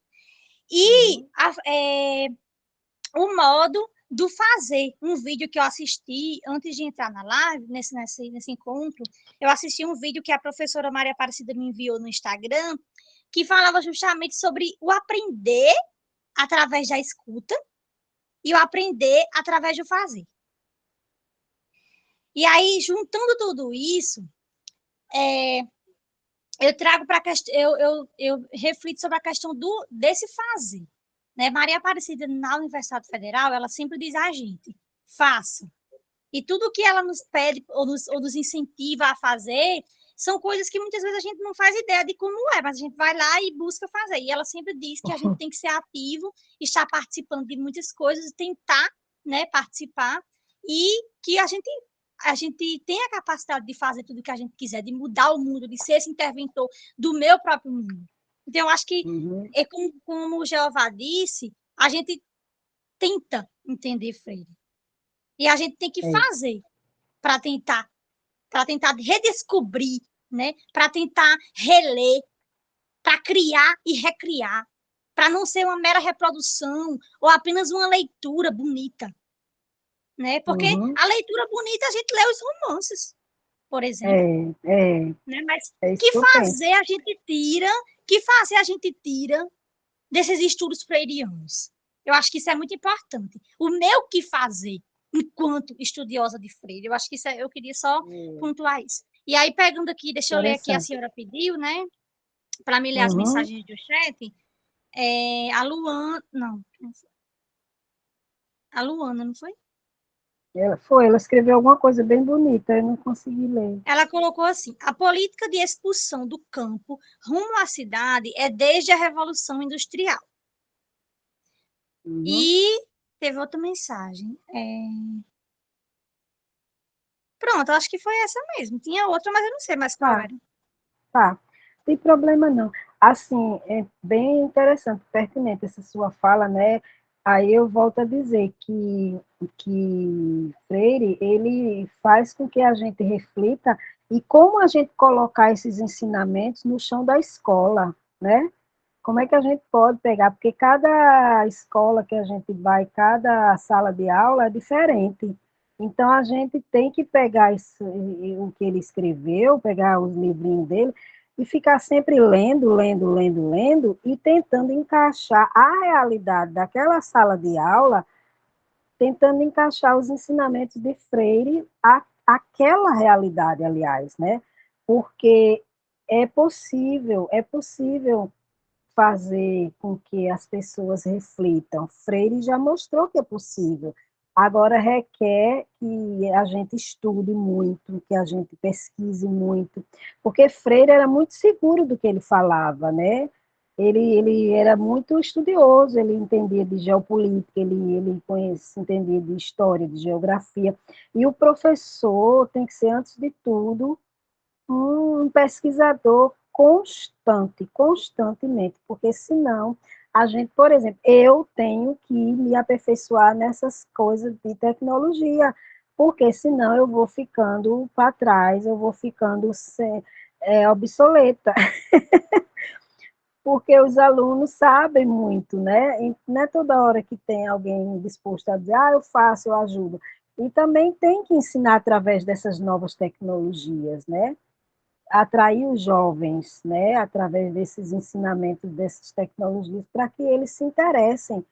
E o modo do fazer. Um vídeo que eu assisti antes de entrar na live, nesse encontro, eu assisti um vídeo que a professora Maria Aparecida me enviou no Instagram, que falava justamente sobre o aprender através da escuta e o aprender através do fazer. E aí, juntando tudo isso, eu trago para eu reflito sobre a questão desse fazer. Né? Maria Aparecida, na Universidade Federal, ela sempre diz a gente: faça. E tudo que ela nos pede ou nos incentiva a fazer são coisas que muitas vezes a gente não faz ideia de como é, mas a gente vai lá e busca fazer. E ela sempre diz que a gente tem que ser ativo, estar participando de muitas coisas, tentar, né, participar, e que a gente tem a capacidade de fazer tudo o que a gente quiser, de mudar o mundo, de ser esse interventor do meu próprio mundo. Então, eu acho que, como o Jeová disse, a gente tenta entender Freire. E a gente tem que fazer para tentar redescobrir, né? Para tentar reler, para criar e recriar, para não ser uma mera reprodução ou apenas uma leitura bonita. Né? Porque a leitura bonita a gente lê os romances, por exemplo. Né? Mas que fazer a gente tira desses estudos freirianos? Eu acho que isso é muito importante. O meu que fazer enquanto estudiosa de Freire, eu acho que isso eu queria só pontuar isso. E aí, pegando aqui, deixa eu ler aqui, a senhora pediu, né, para me ler as mensagens do chat, a Luana, não, a Luana, não foi? Ela escreveu alguma coisa bem bonita, eu não consegui ler. Ela colocou assim: a política de expulsão do campo rumo à cidade é desde a Revolução Industrial. E teve outra mensagem. Pronto, acho que foi essa mesmo. Tinha outra, mas eu não sei mais qual era. Tá, não tem problema não. Assim, é bem interessante, pertinente essa sua fala, né? Aí eu volto a dizer que Freire, ele faz com que a gente reflita e como a gente colocar esses ensinamentos no chão da escola, né? Como é que a gente pode pegar? Porque cada escola que a gente vai, cada sala de aula é diferente. Então, a gente tem que pegar isso, o que ele escreveu, pegar os livrinhos dele, e ficar sempre lendo, e tentando encaixar a realidade daquela sala de aula, tentando encaixar os ensinamentos de Freire àquela realidade, aliás, né? Porque é possível fazer com que as pessoas reflitam. Freire já mostrou que é possível. Agora requer que a gente estude muito, que a gente pesquise muito, porque Freire era muito seguro do que ele falava, né? Ele era muito estudioso, ele entendia de geopolítica, ele entendia de história, de geografia, e o professor tem que ser, antes de tudo, um pesquisador constantemente, porque senão a gente, por exemplo, eu tenho que me aperfeiçoar nessas coisas de tecnologia, porque senão eu vou ficando para trás, eu vou ficando obsoleta. porque os alunos sabem muito, né? E não é toda hora que tem alguém disposto a dizer, eu faço, eu ajudo. E também tem que ensinar através dessas novas tecnologias, né? Atrair os jovens, né? Através desses ensinamentos, dessas tecnologias, para que eles se interessem.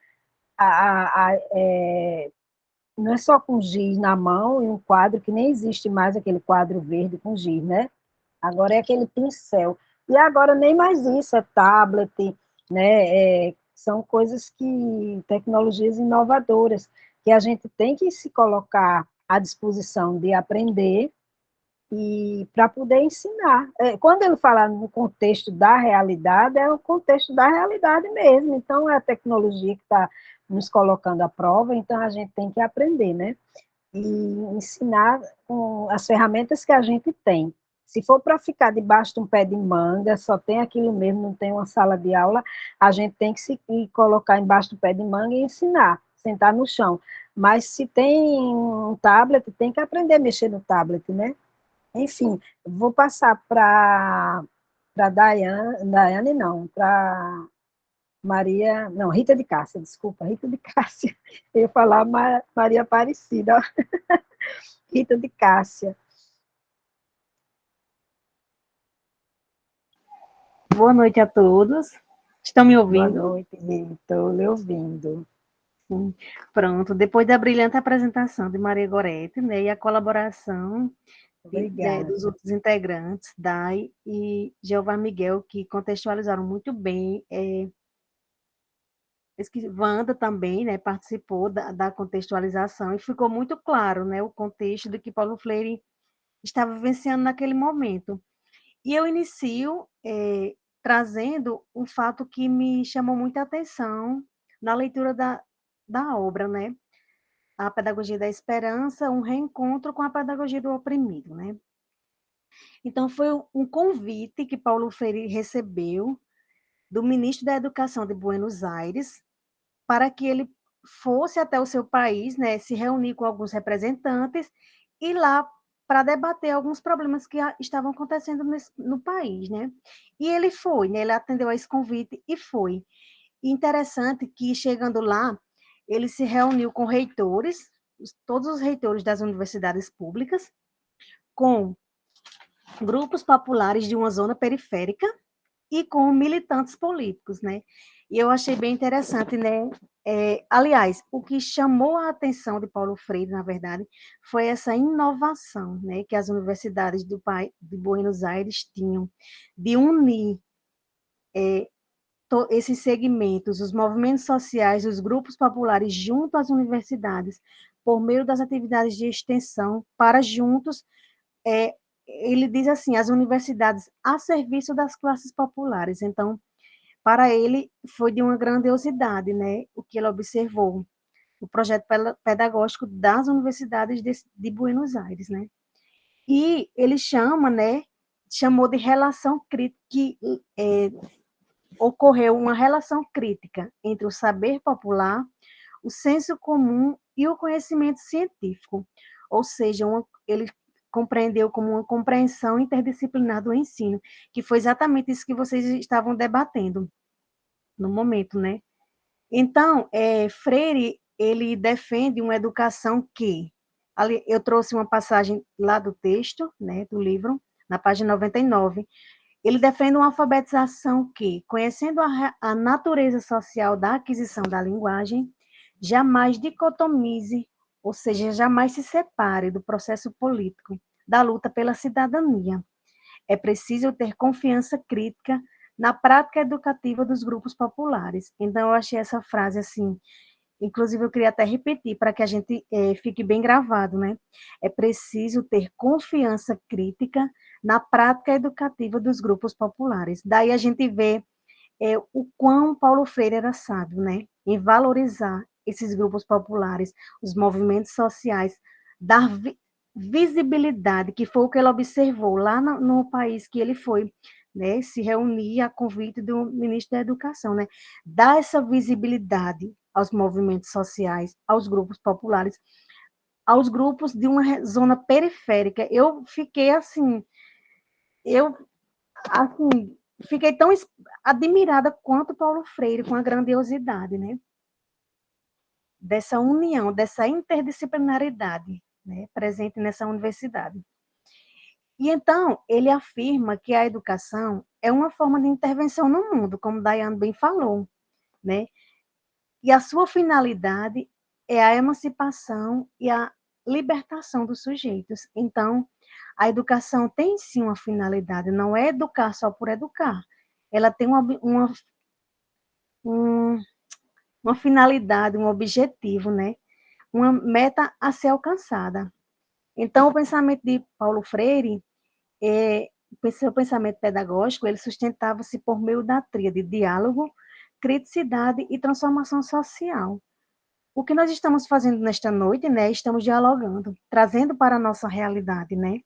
Não é só com giz na mão e um quadro, que nem existe mais aquele quadro verde com giz, né? Agora é aquele pincel. E agora nem mais isso, é tablet, né? São coisas que, tecnologias inovadoras, que a gente tem que se colocar à disposição de aprender e para poder ensinar. Quando ele fala no contexto da realidade, é o contexto da realidade mesmo. Então, é a tecnologia que está nos colocando à prova, então a gente tem que aprender, né? E ensinar com as ferramentas que a gente tem. Se for para ficar debaixo de um pé de manga, só tem aquilo mesmo, não tem uma sala de aula, a gente tem que se colocar embaixo do pé de manga e ensinar, sentar no chão. Mas se tem um tablet, tem que aprender a mexer no tablet, né? Enfim, vou passar para Daiane não, para Maria, não, Rita de Cássia, desculpa, Rita de Cássia. Eu ia falar Maria Aparecida, Rita de Cássia. Boa noite a todos. Estão me ouvindo? Boa noite, estou lhe ouvindo. Pronto, depois da brilhante apresentação de Maria Gorete, né, e a colaboração dos outros integrantes, Dai e Jeová Miguel, que contextualizaram muito bem. Wanda também, né, participou da contextualização e ficou muito claro, né, o contexto do que Paulo Freire estava vivenciando naquele momento. E eu inicio trazendo um fato que me chamou muita atenção na leitura da obra, né? A Pedagogia da Esperança, um reencontro com a pedagogia do oprimido, né? Então, foi um convite que Paulo Freire recebeu do ministro da Educação de Buenos Aires para que ele fosse até o seu país, né, se reunir com alguns representantes e lá para debater alguns problemas que estavam acontecendo no país, né? E ele foi, né? Ele atendeu a esse convite e foi. E interessante que, chegando lá, ele se reuniu com reitores, todos os reitores das universidades públicas, com grupos populares de uma zona periférica e com militantes políticos, né? E eu achei bem interessante, né? Aliás, o que chamou a atenção de Paulo Freire, na verdade, foi essa inovação, né, que as universidades de Buenos Aires tinham, de unir esses segmentos, os movimentos sociais, os grupos populares, junto às universidades, por meio das atividades de extensão, para juntos, ele diz assim, as universidades a serviço das classes populares. Então, para ele, foi de uma grandiosidade, né, o que ele observou, o projeto pedagógico das universidades de Buenos Aires, né. E ele chamou de relação crítica, que ocorreu uma relação crítica entre o saber popular, o senso comum e o conhecimento científico, ou seja, ele compreendeu como uma compreensão interdisciplinar do ensino, que foi exatamente isso que vocês estavam debatendo no momento, né? Então, Freire, ele defende uma educação que, eu trouxe uma passagem lá do texto, né, do livro, na página 99, ele defende uma alfabetização que, conhecendo a natureza social da aquisição da linguagem, jamais dicotomize, ou seja, jamais se separe do processo político, da luta pela cidadania. É preciso ter confiança crítica na prática educativa dos grupos populares. Então, eu achei essa frase assim, inclusive eu queria até repetir, para que a gente fique bem gravado, né? É preciso ter confiança crítica na prática educativa dos grupos populares. Daí a gente vê o quão Paulo Freire era sábio, né? Em valorizar esses grupos populares, os movimentos sociais, dar visibilidade, que foi o que ele observou lá no país que ele foi, né? Se reunir a convite do ministro da Educação, né? Dar essa visibilidade aos movimentos sociais, aos grupos populares, aos grupos de uma zona periférica. Eu fiquei assim, fiquei tão admirada quanto Paulo Freire com a grandiosidade, né? Dessa união, dessa interdisciplinaridade, né? Presente nessa universidade. E então, ele afirma que a educação é uma forma de intervenção no mundo, como Daiane bem falou, né? E a sua finalidade é a emancipação e a libertação dos sujeitos. Então, a educação tem sim uma finalidade, não é educar só por educar. Ela tem uma finalidade, um objetivo, né? Uma meta a ser alcançada. Então, o pensamento de Paulo Freire, seu pensamento pedagógico, ele sustentava-se por meio da tríade de diálogo, criticidade e transformação social. O que nós estamos fazendo nesta noite, né? Estamos dialogando, trazendo para a nossa realidade, né?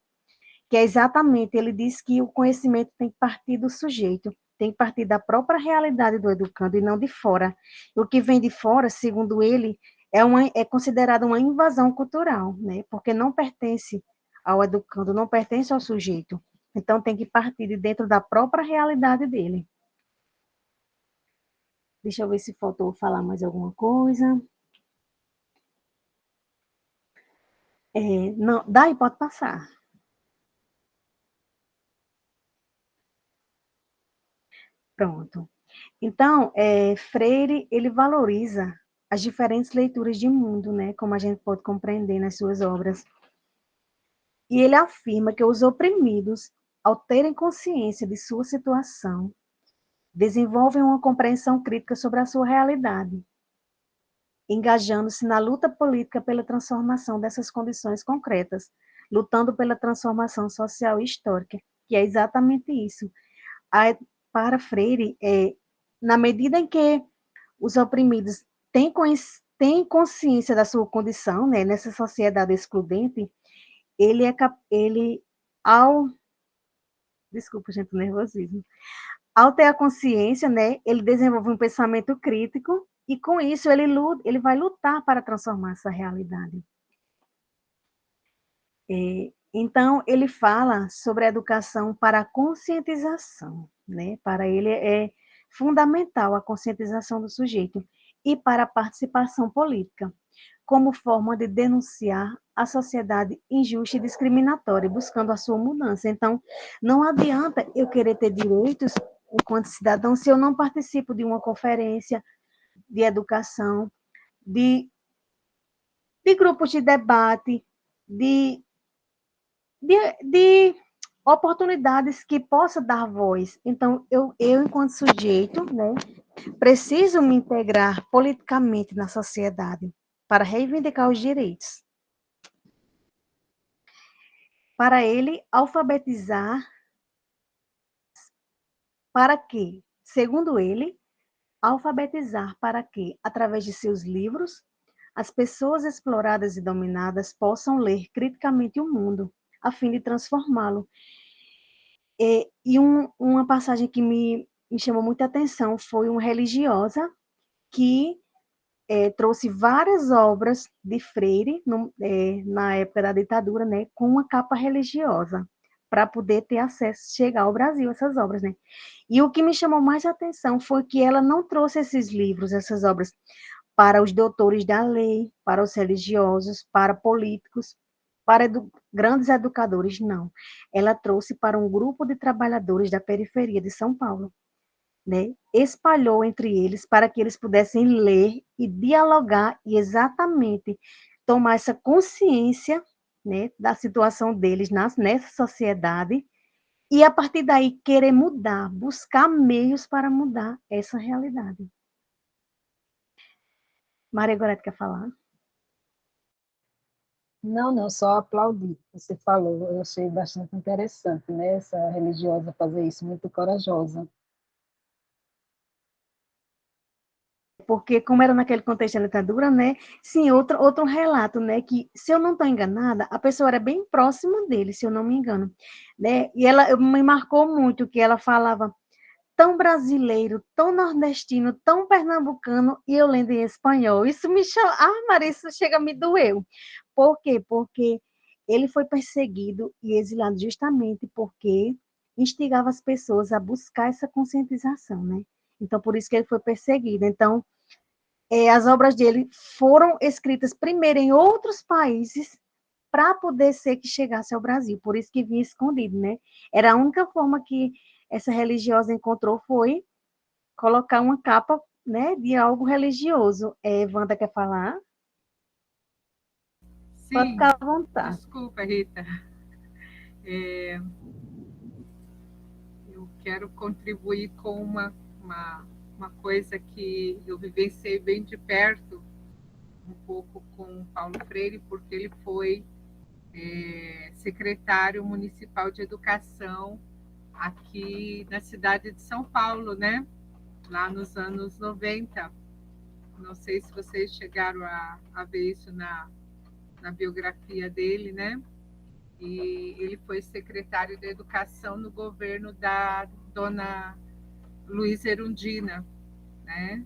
Que é exatamente, ele diz que o conhecimento tem que partir do sujeito, tem que partir da própria realidade do educando e não de fora. O que vem de fora, segundo ele, é considerado uma invasão cultural, né? Porque não pertence ao educando, não pertence ao sujeito. Então, tem que partir de dentro da própria realidade dele. Deixa eu ver se faltou falar mais alguma coisa. Não, daí pode passar. Pronto. Então, Freire, ele valoriza as diferentes leituras de mundo, né, como a gente pode compreender nas suas obras. E ele afirma que os oprimidos, ao terem consciência de sua situação, desenvolvem uma compreensão crítica sobre a sua realidade, engajando-se na luta política pela transformação dessas condições concretas, lutando pela transformação social e histórica, que é exatamente isso. Para Freire, na medida em que os oprimidos têm consciência da sua condição, né, nessa sociedade excludente, desculpa, gente, o nervosismo. Ao ter a consciência, né, ele desenvolve um pensamento crítico e, com isso, ele vai lutar para transformar essa realidade. Então, ele fala sobre a educação para a conscientização, né? Para ele é fundamental a conscientização do sujeito e para a participação política, como forma de denunciar a sociedade injusta e discriminatória, buscando a sua mudança. Então, não adianta eu querer ter direitos enquanto cidadão se eu não participo de uma conferência de educação, de grupos de debate, de oportunidades que possa dar voz. Então, eu enquanto sujeito, né, preciso me integrar politicamente na sociedade para reivindicar os direitos. Para ele, alfabetizar, para quê? Segundo ele, alfabetizar para que, através de seus livros, as pessoas exploradas e dominadas possam ler criticamente o mundo, a fim de transformá-lo. Uma passagem que me chamou muita atenção foi uma religiosa que trouxe várias obras de Freire, na época da ditadura, né, com uma capa religiosa, para poder ter acesso, chegar ao Brasil, essas obras, né? E o que me chamou mais atenção foi que ela não trouxe esses livros, essas obras, para os doutores da lei, para os religiosos, para políticos, para grandes educadores, não. Ela trouxe para um grupo de trabalhadores da periferia de São Paulo, né? Espalhou entre eles para que eles pudessem ler e dialogar e exatamente tomar essa consciência, né, da situação deles nessa sociedade e, a partir daí, querer mudar, buscar meios para mudar essa realidade. Maria Gorete quer falar? Não, só aplaudi. Você falou, eu achei bastante interessante, né? Essa religiosa fazer isso, muito corajosa. Porque, como era naquele contexto da ditadura, né? Sim, outro relato, né? Que, se eu não estou enganada, a pessoa era bem próxima dele, se eu não me engano, né? E ela me marcou muito que ela falava tão brasileiro, tão nordestino, tão pernambucano, e eu lendo em espanhol. Isso me chama... Ah, Maria, isso chega a me doeu. Por quê? Porque ele foi perseguido e exilado justamente porque instigava as pessoas a buscar essa conscientização, né? Então, por isso que ele foi perseguido. Então, as obras dele foram escritas primeiro em outros países para poder ser que chegasse ao Brasil, por isso que vinha escondido, né? Era a única forma que essa religiosa encontrou foi colocar uma capa, né, de algo religioso. Wanda quer falar? Pode Sim, ficar à vontade. desculpa, Rita. Eu quero contribuir com uma coisa que eu vivenciei bem de perto, um pouco com o Paulo Freire, porque ele foi secretário municipal de educação aqui na cidade de São Paulo, né? Lá nos anos 90. Não sei se vocês chegaram a ver isso na biografia dele, né? E ele foi secretário de educação no governo da dona Luísa Erundina, né?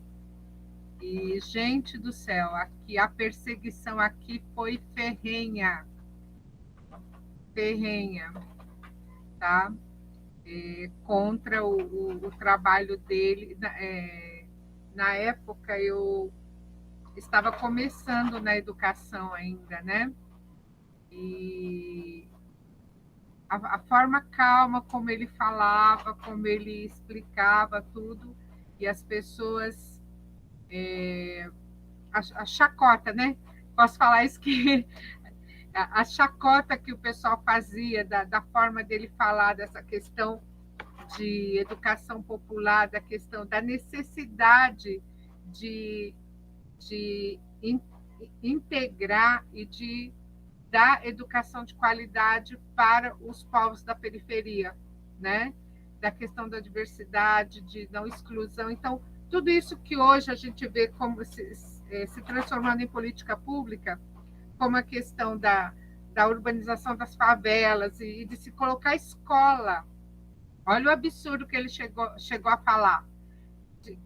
E, gente do céu, aqui a perseguição aqui foi ferrenha, tá? Contra o trabalho dele. Na época, eu estava começando na educação ainda, né? E a forma calma como ele falava, como ele explicava tudo, e as pessoas... a chacota, né? Posso falar isso que... A chacota que o pessoal fazia da forma dele falar dessa questão de educação popular, da questão da necessidade de integrar e de dar educação de qualidade para os povos da periferia, né? Da questão da diversidade, de não exclusão. Então, tudo isso que hoje a gente vê como se transformando em política pública, como a questão da urbanização das favelas e de se colocar escola. Olha o absurdo que ele chegou a falar,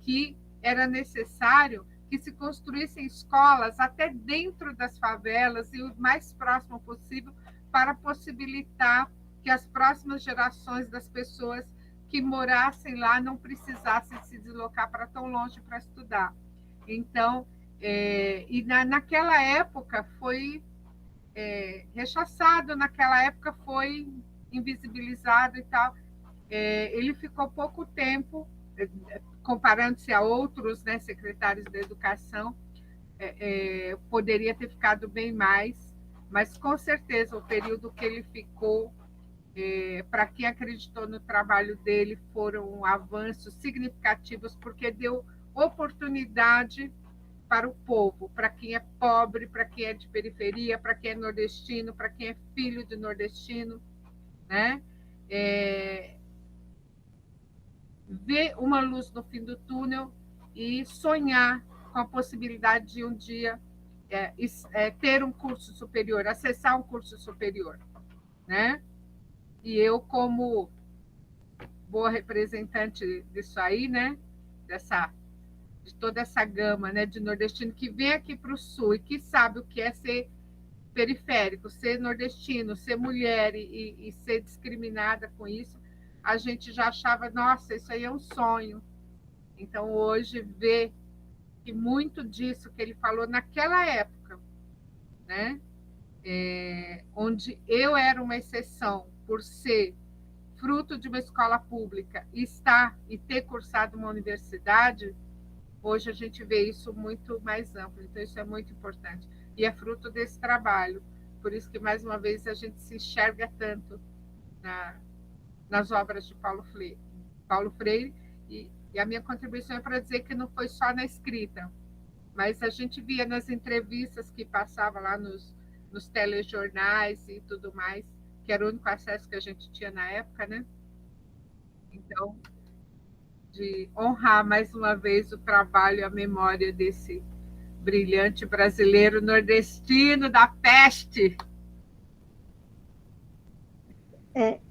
que era necessário que se construíssem escolas até dentro das favelas e o mais próximo possível para possibilitar que as próximas gerações das pessoas que morassem lá não precisassem se deslocar para tão longe para estudar. Então, naquela época foi rechaçado, naquela época foi invisibilizado e tal. Ele ficou pouco tempo, comparando-se a outros, né, secretários da educação, poderia ter ficado bem mais, mas com certeza o período que ele ficou, para quem acreditou no trabalho dele, foram avanços significativos, porque deu oportunidade para o povo, para quem é pobre, para quem é de periferia, para quem é nordestino, para quem é filho de nordestino, né? Ver uma luz no fim do túnel e sonhar com a possibilidade de um dia ter um curso superior, acessar um curso superior, né? E eu, como boa representante disso aí, né? De toda essa gama, né, de nordestino que vem aqui para o sul e que sabe o que é ser periférico, ser nordestino, ser mulher e ser discriminada com isso, a gente já achava, nossa, isso aí é um sonho. Então, hoje, ver que muito disso que ele falou naquela época, né, onde eu era uma exceção por ser fruto de uma escola pública e ter cursado uma universidade, hoje a gente vê isso muito mais amplo. Então, isso é muito importante. E é fruto desse trabalho. Por isso que, mais uma vez, a gente se enxerga tanto nas obras de Paulo Freire. E a minha contribuição é para dizer que não foi só na escrita, mas a gente via nas entrevistas que passava lá nos telejornais e tudo mais, que era o único acesso que a gente tinha na época, né? Então, de honrar mais uma vez o trabalho e a memória desse brilhante brasileiro nordestino da peste.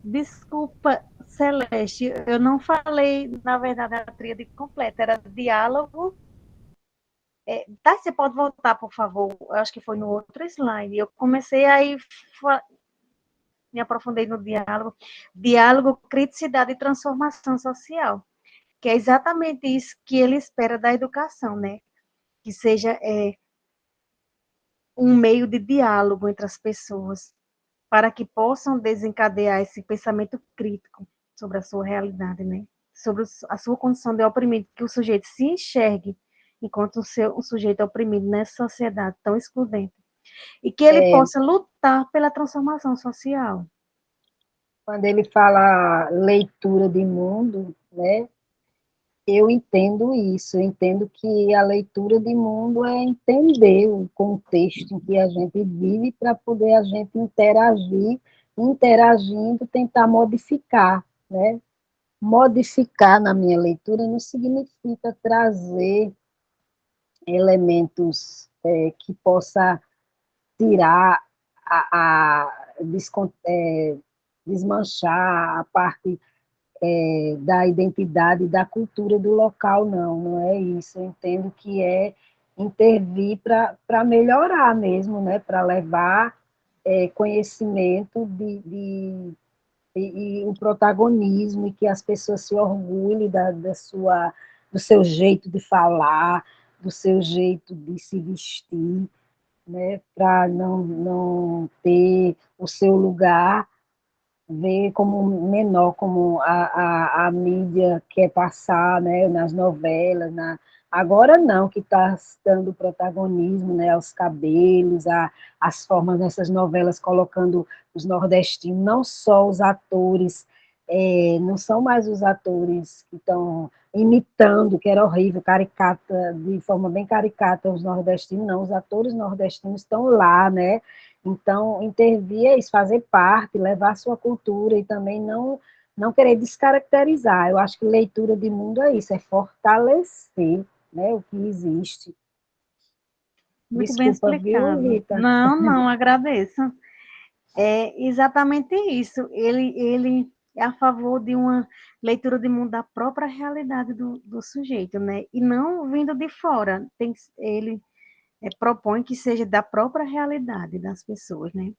Desculpa, Celeste, eu não falei, na verdade, a tríade completa, era diálogo. Você pode voltar, por favor? Eu acho que foi no outro slide. Eu comecei aí me aprofundei no diálogo, criticidade e transformação social, que é exatamente isso que ele espera da educação, né? Que seja um meio de diálogo entre as pessoas, para que possam desencadear esse pensamento crítico sobre a sua realidade, né? Sobre a sua condição de oprimido, que o sujeito se enxergue enquanto um sujeito oprimido nessa sociedade tão excludente. E que ele possa lutar pela transformação social. Quando ele fala leitura de mundo, né, eu entendo isso, eu entendo que a leitura de mundo é entender o contexto em que a gente vive para poder a gente interagir, interagindo, tentar modificar, né? Modificar na minha leitura não significa trazer elementos que possa tirar desmanchar a parte da identidade, da cultura do local, não é isso. Eu entendo que é intervir para melhorar mesmo, né? Para levar conhecimento e o protagonismo, e que as pessoas se orgulhem do seu jeito de falar, do seu jeito de se vestir, né? Para não ter o seu lugar ver como menor, como a mídia quer passar, né, nas novelas, agora não, que está dando protagonismo, né, aos cabelos, às formas dessas novelas, colocando os nordestinos, não só os atores, não são mais os atores que estão imitando, que era horrível, caricata, de forma bem caricata os nordestinos, não, os atores nordestinos estão lá, né, então, intervir é isso, fazer parte, levar a sua cultura e também não querer descaracterizar. Eu acho que leitura de mundo é isso, é fortalecer, né, o que existe. Muito bem explicado. Viu, Rita? Não, agradeço. É exatamente isso. Ele é a favor de uma leitura de mundo da própria realidade do sujeito, né? E não vindo de fora. Ele propõe que seja da própria realidade das pessoas, né?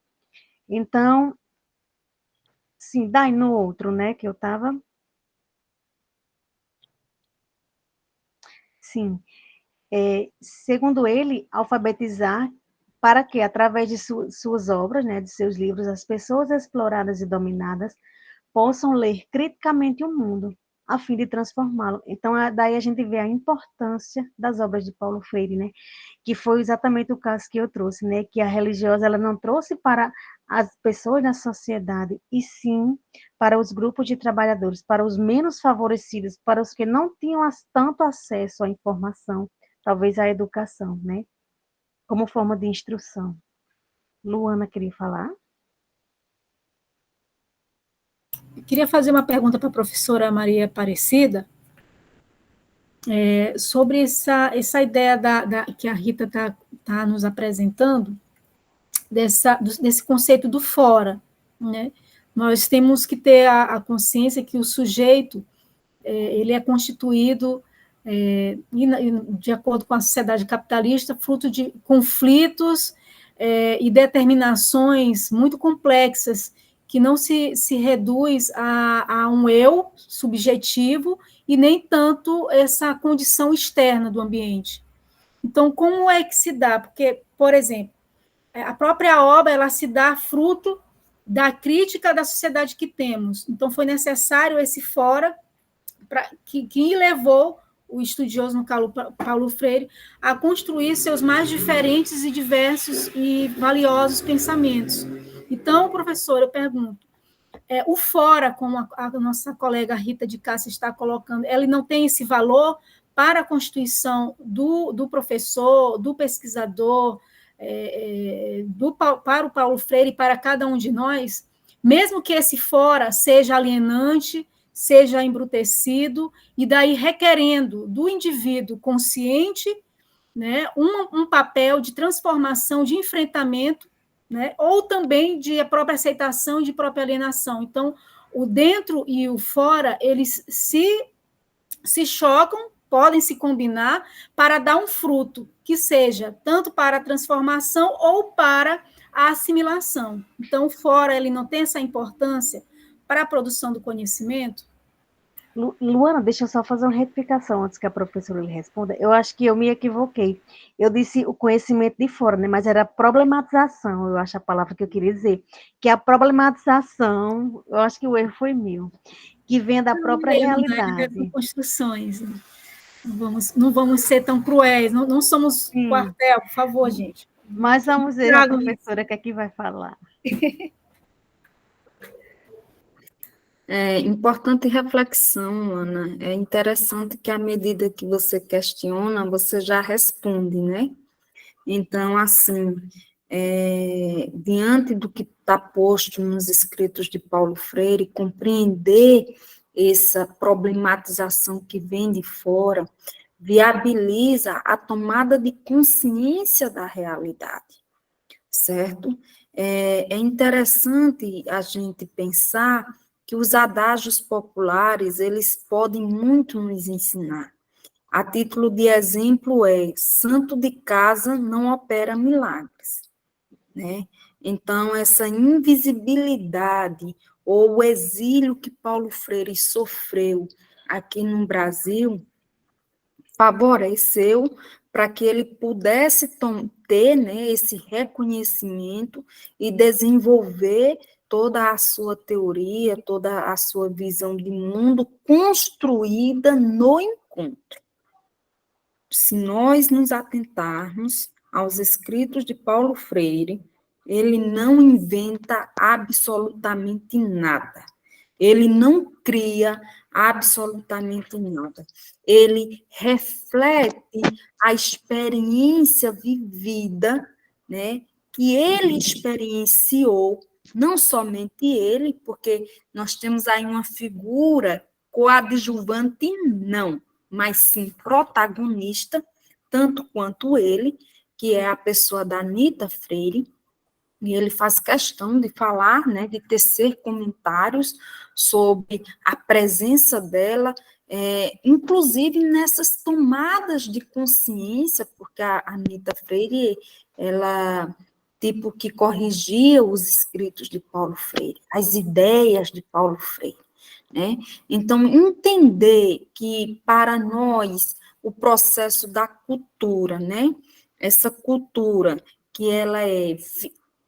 Então, sim, daí no outro, né, que eu estava... Sim. Segundo ele, alfabetizar para que, através de suas obras, né, de seus livros, as pessoas exploradas e dominadas possam ler criticamente o mundo, a fim de transformá-lo. Então, daí a gente vê a importância das obras de Paulo Freire, né, que foi exatamente o caso que eu trouxe, né, que a religiosa ela não trouxe para as pessoas da sociedade, e sim para os grupos de trabalhadores, para os menos favorecidos, para os que não tinham tanto acesso à informação, talvez à educação, né, como forma de instrução. Luana queria falar? Eu queria fazer uma pergunta para a professora Maria Aparecida, sobre essa ideia que a Rita está nos apresentando, desse conceito do fora, né? Nós temos que ter a consciência que o sujeito ele é constituído, de acordo com a sociedade capitalista, fruto de conflitos e determinações muito complexas, que não se reduz a um eu subjetivo e nem tanto essa condição externa do ambiente. Então, como é que se dá? Porque, por exemplo, a própria obra ela se dá fruto da crítica da sociedade que temos. Então, foi necessário esse fora que levou o estudioso Paulo Freire a construir seus mais diferentes e diversos e valiosos pensamentos. Então, professor, eu pergunto, o fora, como a nossa colega Rita de Cássia está colocando, ele não tem esse valor para a constituição do professor, do pesquisador, para o Paulo Freire e para cada um de nós, mesmo que esse fora seja alienante, seja embrutecido, e daí requerendo do indivíduo consciente, né, um papel de transformação, de enfrentamento, né, ou também de própria aceitação, de própria alienação. Então, o dentro e o fora, eles se chocam, podem se combinar para dar um fruto que seja tanto para a transformação ou para a assimilação. Então, o fora ele não tem essa importância para a produção do conhecimento? Luana, deixa eu só fazer uma retificação antes que a professora lhe responda. Eu acho que eu me equivoquei. Eu disse o conhecimento de fora, né? Mas era problematização, eu acho a palavra que eu queria dizer. Que a problematização, eu acho que o erro foi meu, que vem da própria realidade. Né? Construções. Não vamos ser tão cruéis, não somos quartel, por favor, gente. Mas vamos ver a professora que aqui vai falar. É importante reflexão, Ana. É interessante que, à medida que você questiona, você já responde, né? Então, assim, diante do que está posto nos escritos de Paulo Freire, compreender essa problematização que vem de fora, viabiliza a tomada de consciência da realidade, certo? É interessante a gente pensar que os adágios populares, eles podem muito nos ensinar. A título de exemplo santo de casa não opera milagres, né? Então, essa invisibilidade ou o exílio que Paulo Freire sofreu aqui no Brasil favoreceu para que ele pudesse ter, né, esse reconhecimento e desenvolver toda a sua teoria, toda a sua visão de mundo construída no encontro. Se nós nos atentarmos aos escritos de Paulo Freire, ele não inventa absolutamente nada. Ele não cria absolutamente nada. Ele reflete a experiência vivida, né, que ele experienciou, não somente ele, porque nós temos aí uma figura coadjuvante, não, mas sim protagonista, tanto quanto ele, que é a pessoa da Anita Freire, e ele faz questão de falar, né, de tecer comentários sobre a presença dela, inclusive nessas tomadas de consciência, porque a Anita Freire, ela, tipo, que corrigia os escritos de Paulo Freire, as ideias de Paulo Freire, né? Então, entender que, para nós, o processo da cultura, né, essa cultura, que ela é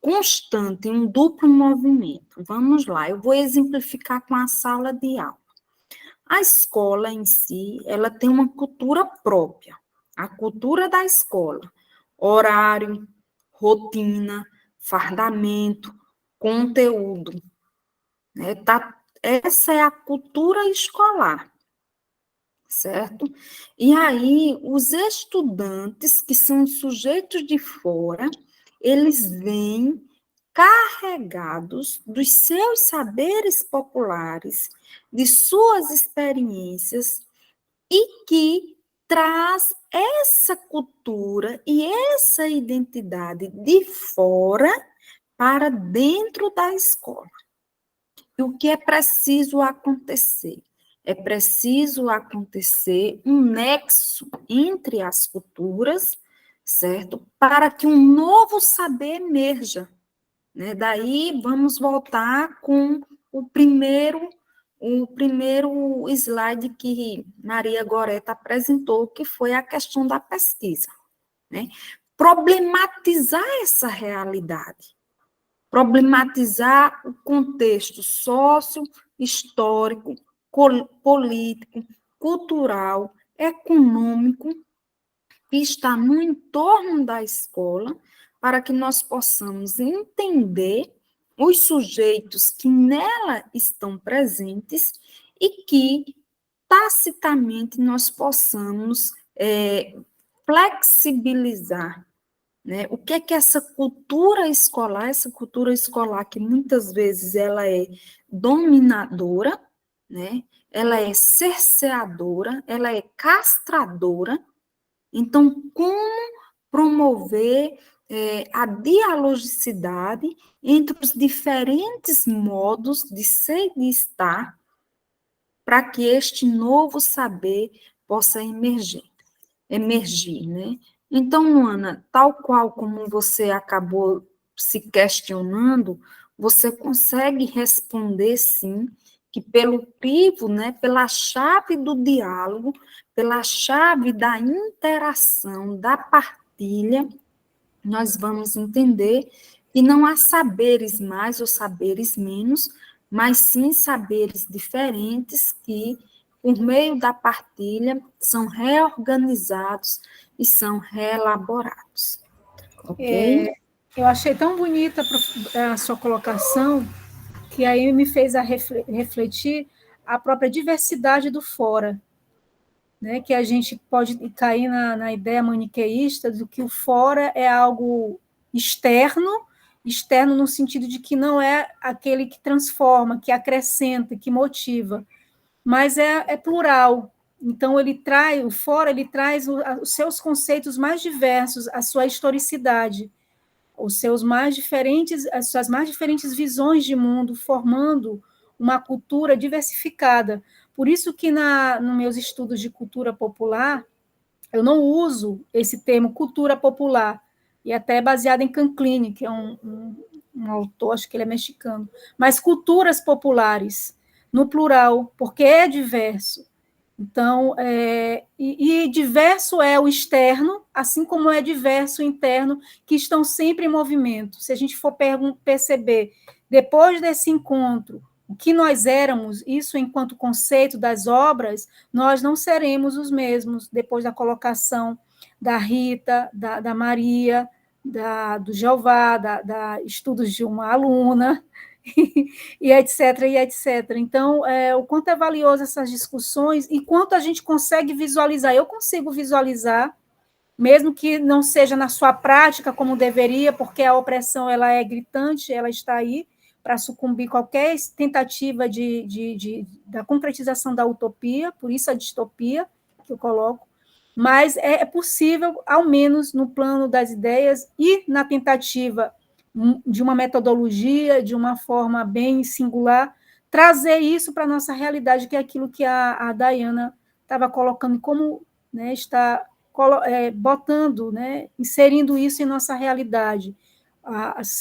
constante, um duplo movimento. Vamos lá, eu vou exemplificar com a sala de aula. A escola em si, ela tem uma cultura própria, a cultura da escola, horário, rotina, fardamento, conteúdo, né? Essa é a cultura escolar, certo? E aí, os estudantes, que são sujeitos de fora, eles vêm carregados dos seus saberes populares, de suas experiências, e que traz essa cultura e essa identidade de fora para dentro da escola. E o que é preciso acontecer? É preciso acontecer um nexo entre as culturas, certo? Para que um novo saber emerja, né? Daí vamos voltar com o primeiro slide que Maria Goreta apresentou, que foi a questão da pesquisa, né? Problematizar essa realidade, problematizar o contexto sócio-histórico, político, cultural, econômico, que está no entorno da escola, para que nós possamos entender os sujeitos que nela estão presentes e que, tacitamente, nós possamos flexibilizar, né? O que é que essa cultura escolar que muitas vezes ela é dominadora, né? Ela é cerceadora, ela é castradora. Então, como promover a dialogicidade entre os diferentes modos de ser e de estar, para que este novo saber possa emergir, né? Então, Luana, tal qual como você acabou se questionando, você consegue responder sim, que pelo crivo, né, pela chave do diálogo, pela chave da interação, da partilha, nós vamos entender que não há saberes mais ou saberes menos, mas sim saberes diferentes que, por meio da partilha, são reorganizados e são reelaborados. Ok? Eu achei tão bonita a sua colocação, que aí me fez refletir a própria diversidade do fora, né? Que a gente pode cair na ideia maniqueísta do que o fora é algo externo, externo no sentido de que não é aquele que transforma, que acrescenta, que motiva, mas é plural. Então, o fora ele traz os seus conceitos mais diversos, a sua historicidade, as suas mais diferentes visões de mundo, formando uma cultura diversificada. Por isso que nos meus estudos de cultura popular, eu não uso esse termo cultura popular, e até é baseado em Canclini, que é um autor, acho que ele é mexicano, mas culturas populares, no plural, porque é diverso. Então, diverso é o externo, assim como é diverso o interno, que estão sempre em movimento. Se a gente for perceber, depois desse encontro, o que nós éramos, isso enquanto conceito das obras, nós não seremos os mesmos depois da colocação da Rita, da Maria, do Jeová, da estudos de uma aluna, e etc, e etc. Então, o quanto é valioso essas discussões e quanto a gente consegue visualizar. Eu consigo visualizar, mesmo que não seja na sua prática como deveria, porque a opressão ela é gritante, ela está aí para sucumbir qualquer tentativa da concretização da utopia, por isso a distopia que eu coloco, mas é possível, ao menos no plano das ideias e na tentativa de uma metodologia, de uma forma bem singular, trazer isso para a nossa realidade, que é aquilo que a Dayana estava colocando, como, né, está botando, né, inserindo isso em nossa realidade.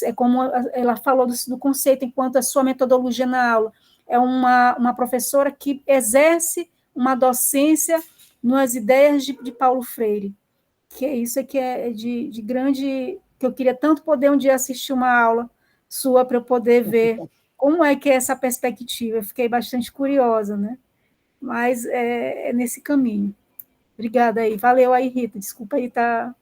É como ela falou do conceito, enquanto a sua metodologia na aula é uma professora que exerce uma docência nas ideias de Paulo Freire, que é isso que é de grande, que eu queria tanto poder um dia assistir uma aula sua para eu poder ver como é que é essa perspectiva. Eu fiquei bastante curiosa, né? Mas é nesse caminho. Obrigada aí. Valeu aí, Rita. Desculpa aí, tá?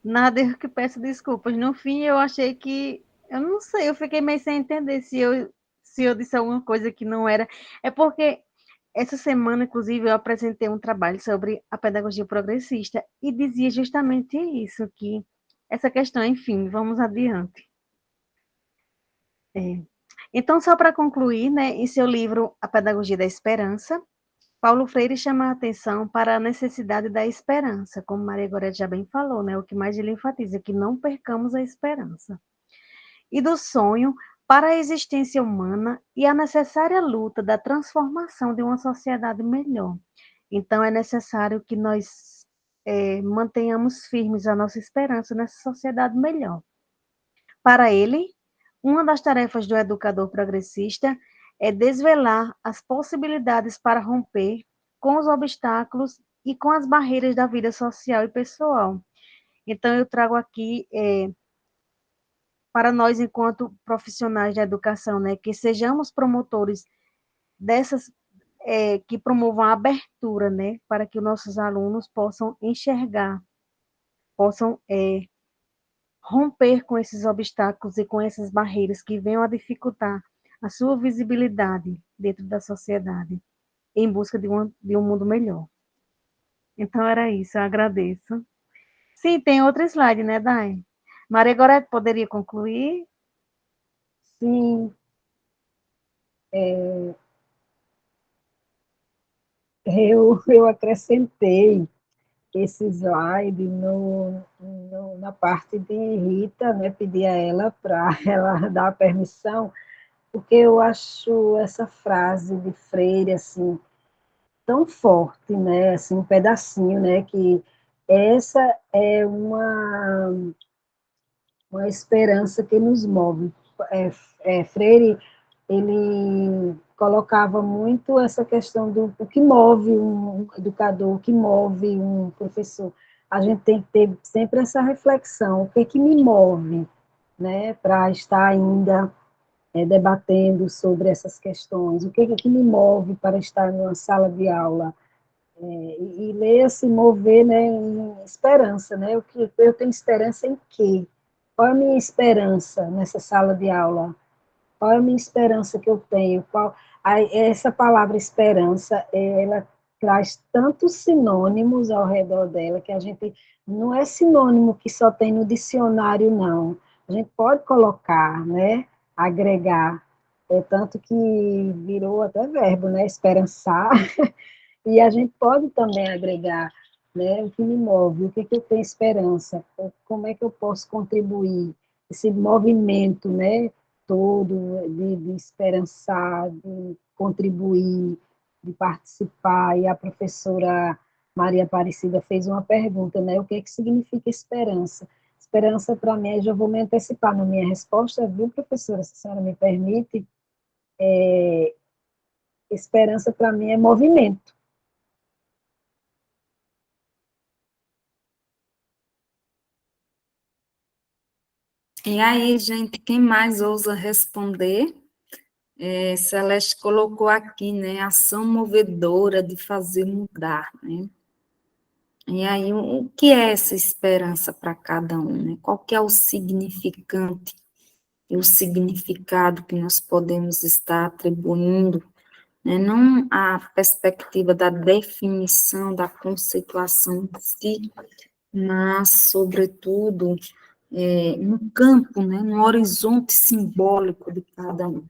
Nada, eu que peço desculpas. No fim, eu achei que... Eu não sei, eu fiquei meio sem entender se eu disse alguma coisa que não era. É porque essa semana, inclusive, eu apresentei um trabalho sobre a pedagogia progressista e dizia justamente isso, que essa questão, enfim, vamos adiante. Então, só para concluir, né, em seu livro A Pedagogia da Esperança, Paulo Freire chama a atenção para a necessidade da esperança, como Maria Gorete já bem falou, né, o que mais ele enfatiza, que não percamos a esperança. E do sonho para a existência humana e a necessária luta da transformação de uma sociedade melhor. Então, é necessário que nós mantenhamos firmes a nossa esperança nessa sociedade melhor. Para ele, uma das tarefas do educador progressista é desvelar as possibilidades para romper com os obstáculos e com as barreiras da vida social e pessoal. Então, eu trago aqui para nós, enquanto profissionais da educação, né, que sejamos promotores dessas, que promovam a abertura, né, para que os nossos alunos possam enxergar, possam romper com esses obstáculos e com essas barreiras que venham a dificultar a sua visibilidade dentro da sociedade, em busca de um mundo melhor. Então, era isso, eu agradeço. Sim, tem outro slide, né, Dai? Maria Gorete, poderia concluir? Sim, eu acrescentei esse slide na parte de Rita, né, pedi a ela para ela dar a permissão, porque eu acho essa frase de Freire, assim, tão forte, né, assim, um pedacinho, né, que essa é uma uma esperança que nos move. Freire, ele colocava muito essa questão do o que move um educador, o que move um professor. A gente tem que ter sempre essa reflexão, o que é que me move, né, para estar ainda debatendo sobre essas questões, o que é que me move para estar numa sala de aula, e ler, se mover, né, em esperança, né, eu tenho esperança em quê? Qual é a minha esperança nessa sala de aula? Qual é a minha esperança que eu tenho? Essa palavra esperança, ela traz tantos sinônimos ao redor dela, que a gente não é sinônimo que só tem no dicionário, não. A gente pode colocar, né, agregar, tanto que virou até verbo, né, esperançar, e a gente pode também agregar, né, o que me move, o que eu tenho esperança, como é que eu posso contribuir, esse movimento, né, todo de esperançar, de contribuir, de participar, e a professora Maria Aparecida fez uma pergunta, né, o que é que significa esperança? Esperança, para mim, eu já vou me antecipar na minha resposta, viu, professora, se a senhora me permite, esperança, para mim, é movimento. E aí, gente, quem mais ousa responder? Celeste colocou aqui, né, ação movedora de fazer mudar, né? E aí, o que é essa esperança para cada um, né? Qual que é o significante e o significado que nós podemos estar atribuindo, né? Não a perspectiva da definição, da conceituação em si, mas, sobretudo, no campo, né, no horizonte simbólico de cada um.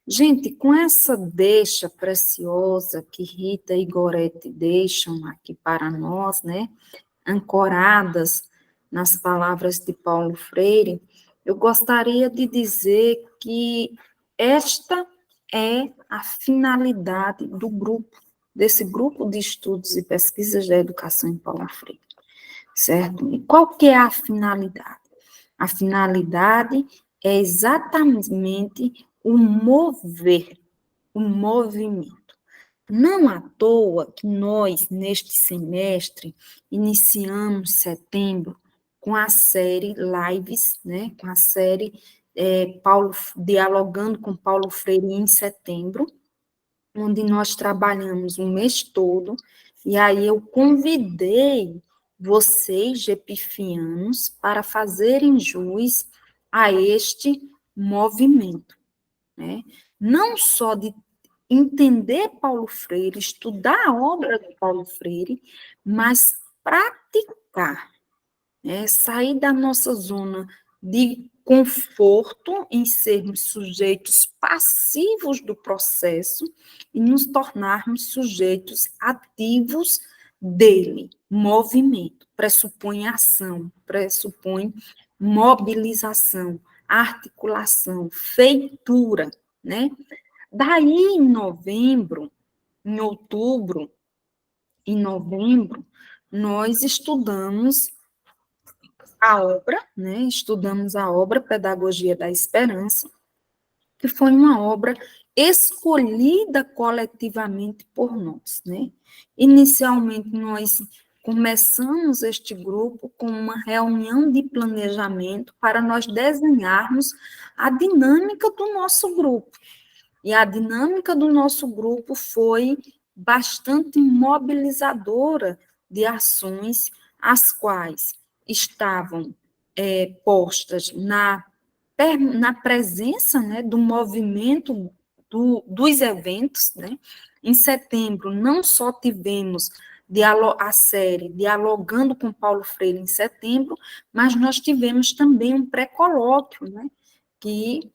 Gente, com essa deixa preciosa que Rita e Gorete deixam aqui para nós, né, ancoradas nas palavras de Paulo Freire, eu gostaria de dizer que esta é a finalidade do grupo, desse grupo de estudos e pesquisas da educação em Paulo Freire, certo? E qual que é a finalidade? A finalidade é exatamente o mover, o movimento. Não à toa que nós, neste semestre, iniciamos setembro com a série Lives, né, com a série Dialogando com Paulo Freire em setembro, onde nós trabalhamos o mês todo, e aí eu convidei vocês, gepifianos, para fazerem jus a este movimento, né? Não só de entender Paulo Freire, estudar a obra de Paulo Freire, mas praticar, né? Sair da nossa zona de conforto em sermos sujeitos passivos do processo e nos tornarmos sujeitos ativos dele. Movimento pressupõe ação, pressupõe mobilização, articulação, feitura, né? Daí, em novembro, em outubro e novembro, nós estudamos a obra, né? Estudamos a obra Pedagogia da Esperança, que foi uma obra escolhida coletivamente por nós, né? Inicialmente, nós começamos este grupo com uma reunião de planejamento para nós desenharmos a dinâmica do nosso grupo. E a dinâmica do nosso grupo foi bastante mobilizadora de ações, as quais estavam postas na presença, né, do movimento dos eventos, né? Em setembro, não só tivemos a série Dialogando com Paulo Freire em setembro, mas nós tivemos também um pré-colóquio, né, que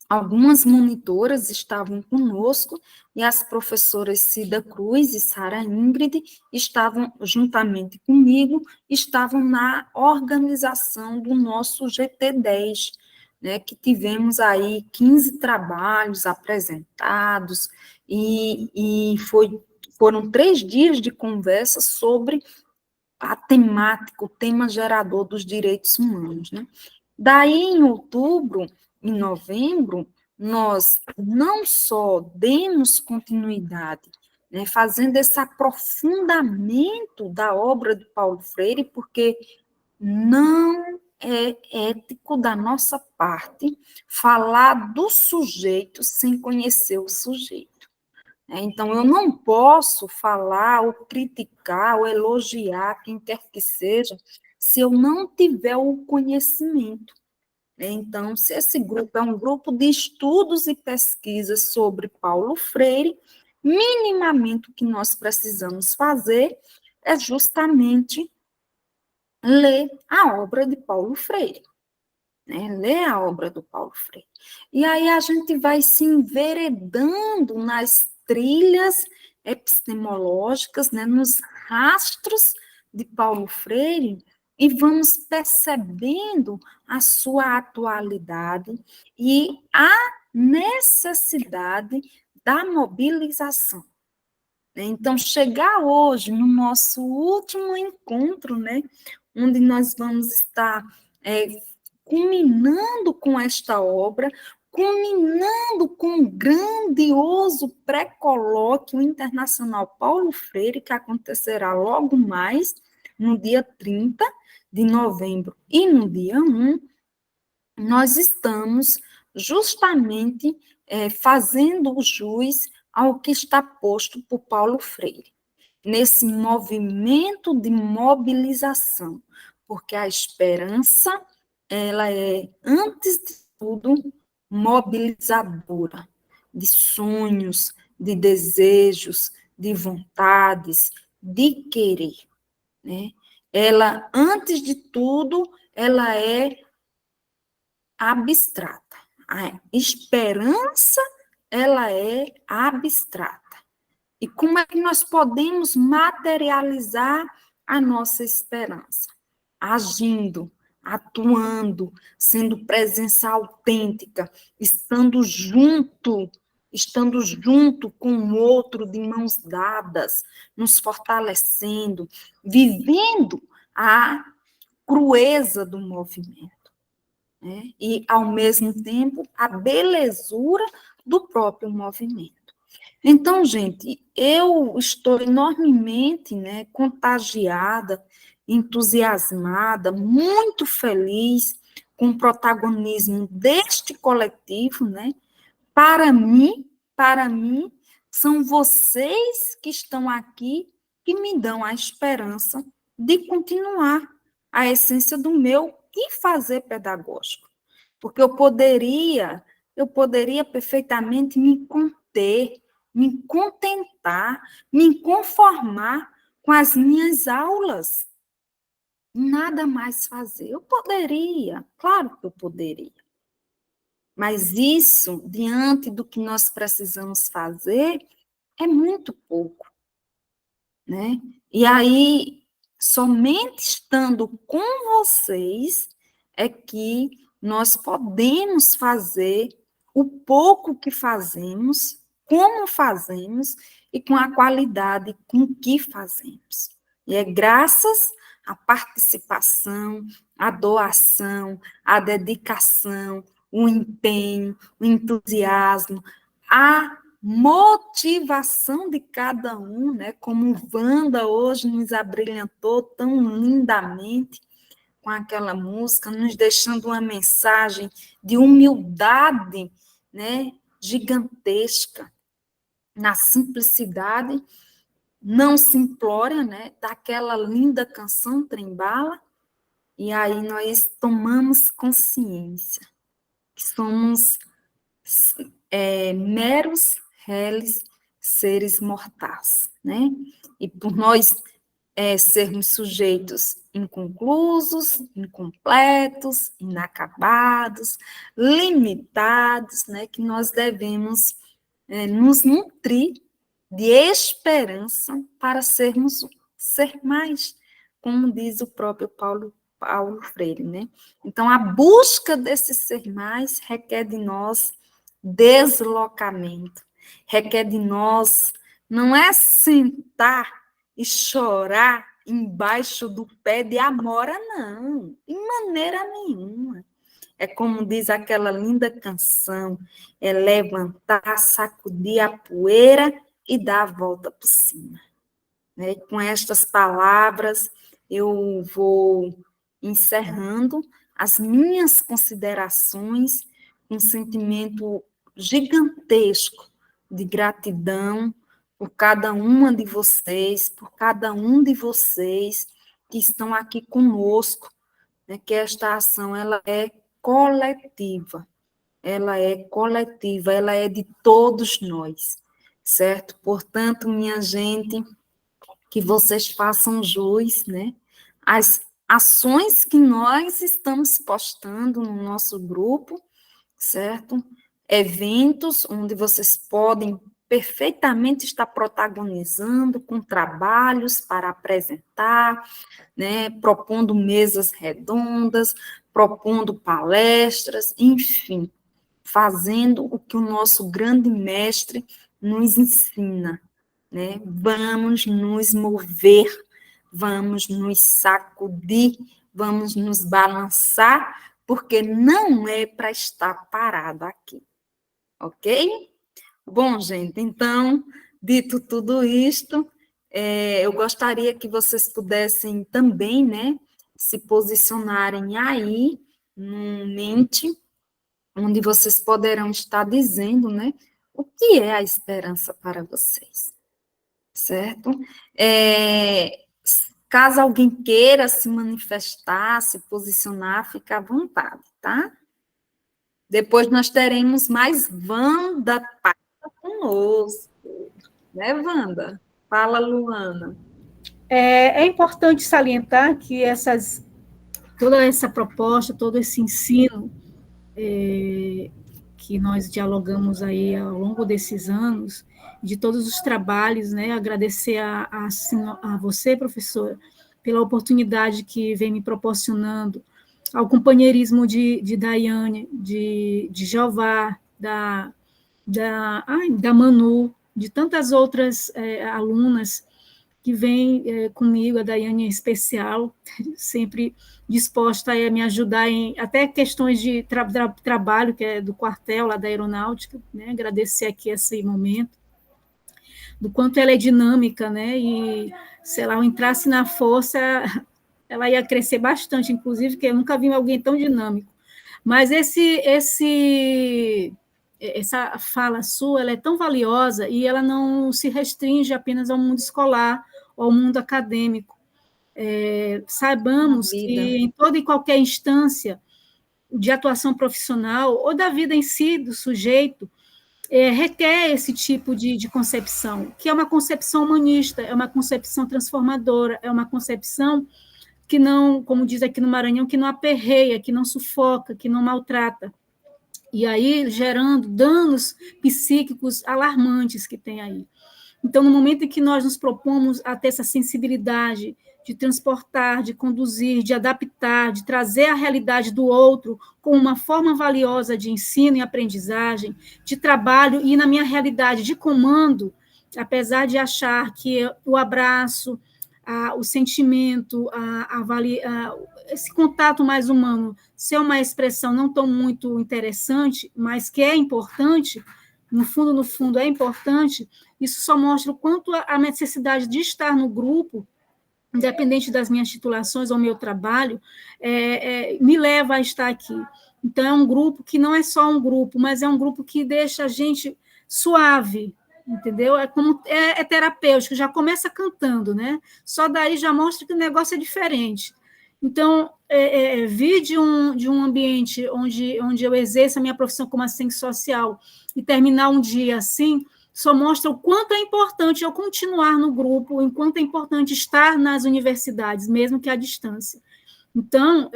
algumas monitoras estavam conosco e as professoras Cida Cruz e Sara Ingrid estavam, juntamente comigo, estavam na organização do nosso GT10, né, que tivemos aí 15 trabalhos apresentados e foram 3 dias de conversa sobre a temática, o tema gerador dos direitos humanos, né? Daí, em outubro e novembro, nós não só demos continuidade, né, fazendo esse aprofundamento da obra de Paulo Freire, porque não é ético da nossa parte falar do sujeito sem conhecer o sujeito. Então, eu não posso falar ou criticar ou elogiar quem quer que seja se eu não tiver o conhecimento. Então, se esse grupo é um grupo de estudos e pesquisas sobre Paulo Freire, minimamente o que nós precisamos fazer é justamente ler a obra de Paulo Freire, né? Ler a obra do Paulo Freire. E aí a gente vai se enveredando nas trilhas epistemológicas, né? Nos rastros de Paulo Freire, e vamos percebendo a sua atualidade e a necessidade da mobilização. Então, chegar hoje, no nosso último encontro, né, onde nós vamos estar culminando com esta obra, culminando com o grandioso pré-colóquio internacional Paulo Freire, que acontecerá logo mais, no dia 30 de novembro e no dia 1, nós estamos justamente fazendo o jus ao que está posto por Paulo Freire, nesse movimento de mobilização, porque a esperança, ela é, antes de tudo, mobilizadora de sonhos, de desejos, de vontades, de querer, né? Ela, antes de tudo, ela é abstrata. A esperança, ela é abstrata. E como é que nós podemos materializar a nossa esperança? Agindo, atuando, sendo presença autêntica, estando junto com o outro de mãos dadas, nos fortalecendo, vivendo a crueza do movimento, né? E, ao mesmo tempo, a belezura do próprio movimento. Então, gente, eu estou enormemente, né, contagiada, entusiasmada, muito feliz com o protagonismo deste coletivo, né? Para mim, são vocês que estão aqui que me dão a esperança de continuar a essência do meu e fazer pedagógico. Porque eu poderia perfeitamente me conter, me contentar, me conformar com as minhas aulas. Nada mais fazer. Eu poderia, claro que eu poderia. Mas isso, diante do que nós precisamos fazer, é muito pouco, né? E aí, somente estando com vocês é que nós podemos fazer o pouco que fazemos, como fazemos e com a qualidade com que fazemos. E é graças à participação, à doação, à dedicação, o empenho, o entusiasmo, a motivação de cada um, né? Como Wanda hoje nos abrilhantou tão lindamente com aquela música, nos deixando uma mensagem de humildade, né, gigantesca, na simplicidade não simplória, né, daquela linda canção Trem-Bala, e aí nós tomamos consciência que somos meros réis seres mortais, né? E por nós sermos sujeitos inconclusos, incompletos, inacabados, limitados, né? Que nós devemos nos nutrir de esperança para ser mais, como diz o próprio Paulo Freire, né? Então, a busca desse ser mais requer de nós deslocamento, requer de nós, não é sentar e chorar embaixo do pé de amora, não, de maneira nenhuma. É como diz aquela linda canção, é levantar, sacudir a poeira e dar a volta por cima. Né? Com estas palavras, eu vou encerrando as minhas considerações com um sentimento gigantesco de gratidão por cada uma de vocês, por cada um de vocês que estão aqui conosco, né? Que esta ação ela é coletiva, ela é de todos nós, certo? Portanto, minha gente, que vocês façam jus, né, às ações que nós estamos postando no nosso grupo, certo? Eventos onde vocês podem perfeitamente estar protagonizando com trabalhos para apresentar, né, propondo mesas redondas, propondo palestras, enfim, fazendo o que o nosso grande mestre nos ensina, né? Vamos nos mover, vamos nos sacudir, vamos nos balançar, porque não é para estar parado aqui, ok? Bom, gente, então, dito tudo isto, eu gostaria que vocês pudessem também, né, se posicionarem aí, num mente, onde vocês poderão estar dizendo, né, o que é a esperança para vocês, certo? Caso alguém queira se manifestar, se posicionar, fica à vontade, tá? Depois nós teremos mais Wanda conosco, né, Wanda? Fala, Luana. É importante salientar que toda essa proposta, todo esse ensino que nós dialogamos aí ao longo desses anos, de todos os trabalhos, né? Agradecer a você, professora, pela oportunidade que vem me proporcionando, ao companheirismo de Daiane, de Jeová, da Manu, de tantas outras alunas que vêm comigo, a Daiane em especial, sempre disposta a me ajudar em até questões de trabalho, que é do quartel lá da aeronáutica, né? Agradecer aqui esse momento, do quanto ela é dinâmica, né? E se ela entrasse na força, ela ia crescer bastante, inclusive, porque eu nunca vi alguém tão dinâmico. Mas essa fala sua, ela é tão valiosa e ela não se restringe apenas ao mundo escolar ou ao mundo acadêmico. Saibamos que em toda e qualquer instância de atuação profissional ou da vida em si do sujeito, requer esse tipo de concepção, que é uma concepção humanista, é uma concepção transformadora, é uma concepção que não, como diz aqui no Maranhão, que não aperreia, que não sufoca, que não maltrata, e aí gerando danos psíquicos alarmantes que tem aí. Então, no momento em que nós nos propomos a ter essa sensibilidade de transportar, de conduzir, de adaptar, de trazer a realidade do outro como uma forma valiosa de ensino e aprendizagem, de trabalho, e na minha realidade de comando, apesar de achar que o abraço, o sentimento, esse contato mais humano, ser uma expressão não tão muito interessante, mas que é importante, no fundo é importante, isso só mostra o quanto a necessidade de estar no grupo, independente das minhas titulações ou meu trabalho, me leva a estar aqui. Então, é um grupo que não é só um grupo, mas é um grupo que deixa a gente suave, entendeu? É terapêutico, já começa cantando, né? Só daí já mostra que o negócio é diferente. Então, vir de um ambiente onde eu exerço a minha profissão como assistente social e terminar um dia assim, só mostra o quanto é importante eu continuar no grupo, o quanto é importante estar nas universidades, mesmo que à distância. Então,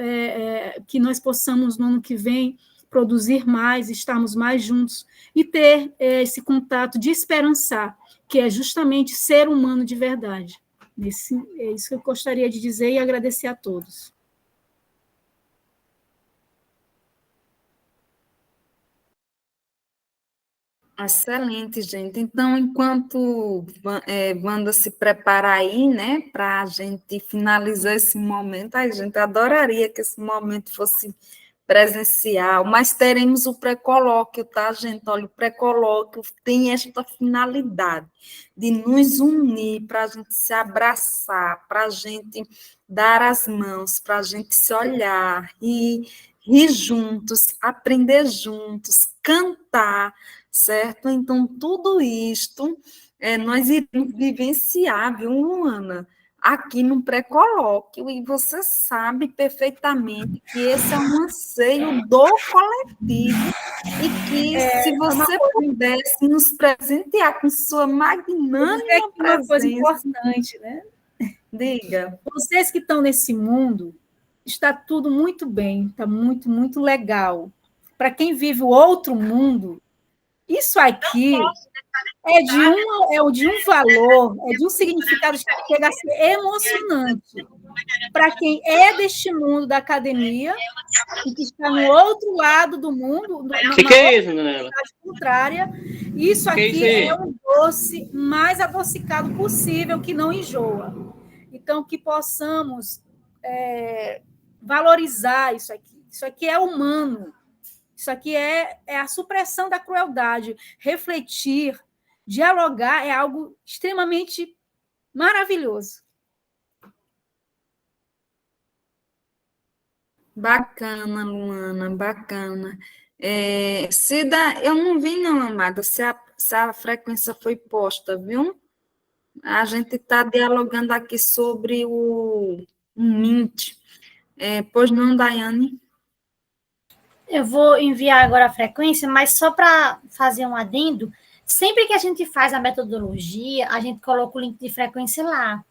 que nós possamos, no ano que vem, produzir mais, estarmos mais juntos e ter esse contato de esperançar, que é justamente ser humano de verdade. É isso que eu gostaria de dizer e agradecer a todos. Excelente, gente. Então, enquanto Wanda se prepara aí, né, para a gente finalizar esse momento, a gente adoraria que esse momento fosse presencial, mas teremos o pré-colóquio, tá, gente? Olha, o pré-colóquio tem esta finalidade de nos unir, para a gente se abraçar, para a gente dar as mãos, para a gente se olhar e rir juntos, aprender juntos, cantar, certo? Então, tudo isto nós iremos vivenciar, viu, Luana? Aqui no pré-colóquio, e você sabe perfeitamente que esse é um anseio do coletivo, e que se você pudesse nos presentear com sua magnânima uma coisa presença... importante, né? Diga. Vocês que estão nesse mundo, está tudo muito bem, está muito, muito legal. Para quem vive o outro mundo, isso aqui é de um valor, é de um significado que chega a ser emocionante. Para quem é deste mundo da academia e que está no outro lado do mundo, que é isso, Nela? Contrária, isso aqui é um doce mais adocicado possível, que não enjoa. Então, que possamos valorizar isso aqui. Isso aqui é humano. Isso aqui é a supressão da crueldade. Refletir, dialogar é algo extremamente maravilhoso. Bacana, Luana, bacana. Cida, eu não vi, não, amada, se a frequência foi posta, viu? A gente está dialogando aqui sobre o MINT. Pois não, Daiane? Eu vou enviar agora a frequência, mas só para fazer um adendo, sempre que a gente faz a metodologia, a gente coloca o link de frequência lá.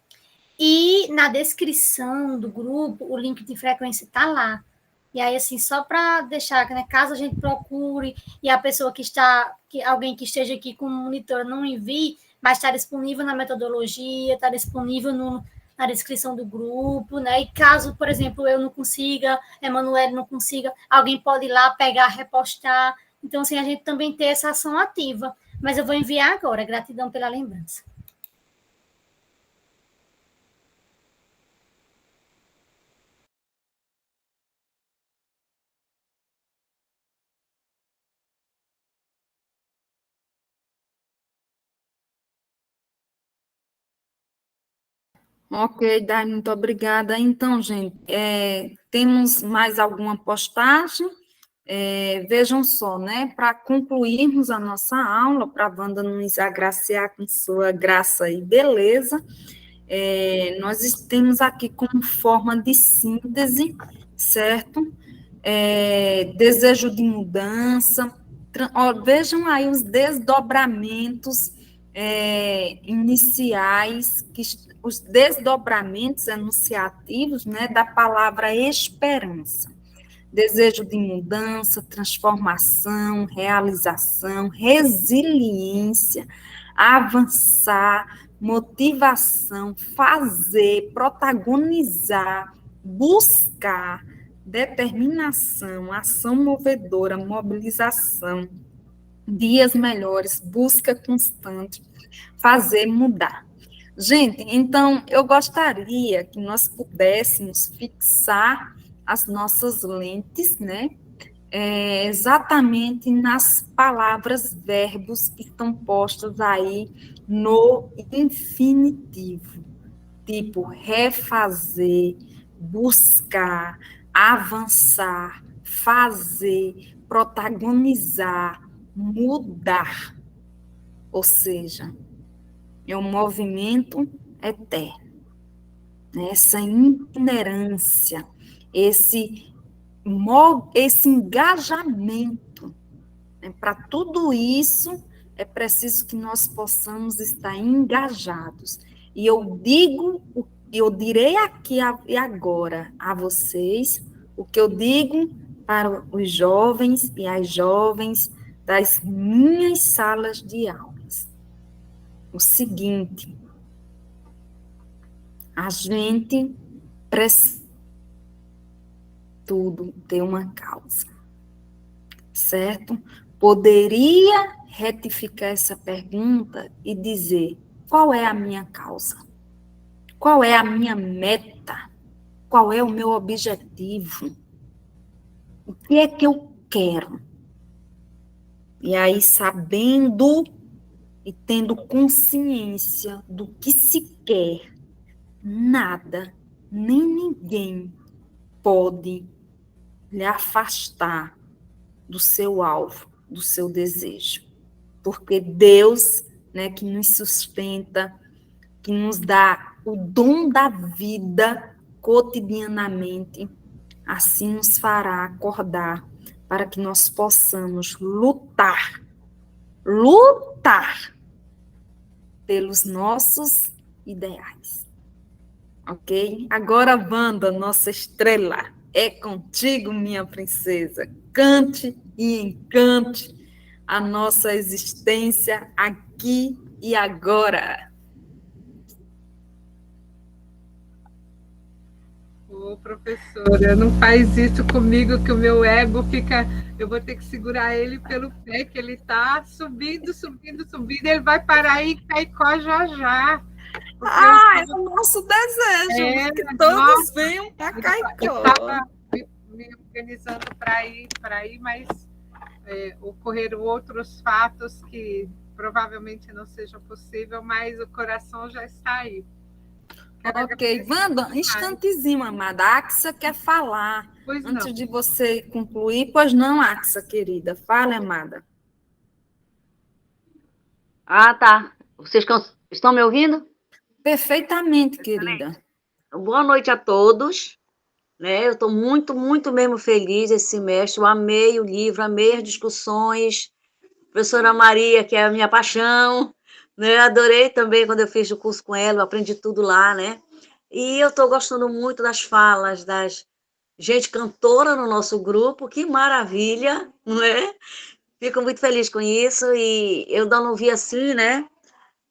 E na descrição do grupo, o link de frequência está lá. E aí, assim, só para deixar, né, caso a gente procure e a pessoa alguém que esteja aqui com o monitor não envie, mas está disponível na metodologia, está disponível na descrição do grupo, né? E caso, por exemplo, eu não consiga, Emanuele não consiga, alguém pode ir lá pegar, repostar. Então, assim, a gente também tem essa ação ativa. Mas eu vou enviar agora. Gratidão pela lembrança. Ok, Dai, muito obrigada. Então, gente, temos mais alguma postagem? Vejam só, né? Para concluirmos a nossa aula, para a Wanda nos agraciar com sua graça e beleza, nós temos aqui como forma de síntese, certo? Desejo de mudança. Vejam aí os desdobramentos iniciais, os desdobramentos enunciativos, né, da palavra esperança. Desejo de mudança, transformação, realização, resiliência, avançar, motivação, fazer, protagonizar, buscar, determinação, ação movedora, mobilização, dias melhores, busca constante, fazer mudar. Gente, então, eu gostaria que nós pudéssemos fixar as nossas lentes, né? Exatamente nas palavras, verbos que estão postos aí no infinitivo, tipo refazer, buscar, avançar, fazer, protagonizar, mudar. Ou seja, é um movimento eterno. Essa itinerância, esse engajamento. Para tudo isso, é preciso que nós possamos estar engajados. E eu direi aqui e agora a vocês o que eu digo para os jovens e as jovens das minhas salas de aulas. O seguinte: a gente precisa tudo ter uma causa, certo? Poderia retificar essa pergunta e dizer: qual é a minha causa? Qual é a minha meta? Qual é o meu objetivo? O que é que eu quero? E aí, sabendo e tendo consciência do que se quer, nada, nem ninguém pode lhe afastar do seu alvo, do seu desejo. Porque Deus, né, que nos sustenta, que nos dá o dom da vida cotidianamente, assim nos fará acordar para que nós possamos lutar pelos nossos ideais. Ok? Agora, Wanda, nossa estrela, é contigo, minha princesa. Cante e encante a nossa existência aqui e agora. Ô, professora, não faz isso comigo que o meu ego fica... Eu vou ter que segurar ele pelo pé, que ele está subindo, subindo, subindo. Ele vai parar aí em Caicó já já. É o nosso desejo, que todos venham para Caicó. Eu estava me organizando para ir, mas ocorreram outros fatos que provavelmente não sejam possível, mas o coração já está aí. Ok, Wanda, instantezinho, amada. A Axa quer falar. Pois Antes não. de você concluir, pois não, Axa, querida. Fala, amada. Ah, tá. Vocês estão me ouvindo? Perfeitamente, querida. Boa noite a todos. Né? Eu estou muito, muito mesmo feliz esse semestre. Eu amei o livro, amei as discussões. Professora Maria, que é a minha paixão, né? Adorei também quando eu fiz o curso com ela, eu aprendi tudo lá, né? E eu estou gostando muito das falas das gente cantora no nosso grupo, que maravilha, não é? Fico muito feliz com isso e eu ainda não vi assim, né?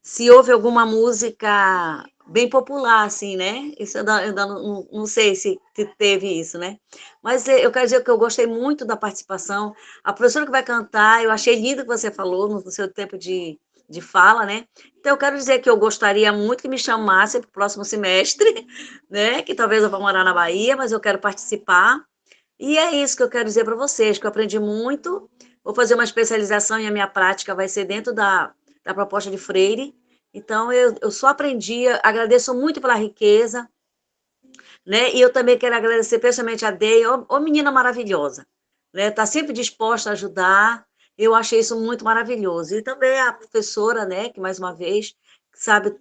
Se houve alguma música bem popular, assim, né? Isso eu ainda não sei se teve isso, né? Mas eu quero dizer que eu gostei muito da participação. A professora que vai cantar, eu achei lindo o que você falou no seu tempo de fala, né? Então, eu quero dizer que eu gostaria muito que me chamasse para o próximo semestre, né? Que talvez eu vá morar na Bahia, mas eu quero participar. E é isso que eu quero dizer para vocês, que eu aprendi muito. Vou fazer uma especialização e a minha prática vai ser dentro da proposta de Freire. Então, eu só aprendi, agradeço muito pela riqueza, né? E eu também quero agradecer pessoalmente a Deia, ô menina maravilhosa, né? Está sempre disposta a ajudar, eu achei isso muito maravilhoso. E também a professora, né, que mais uma vez, sabe,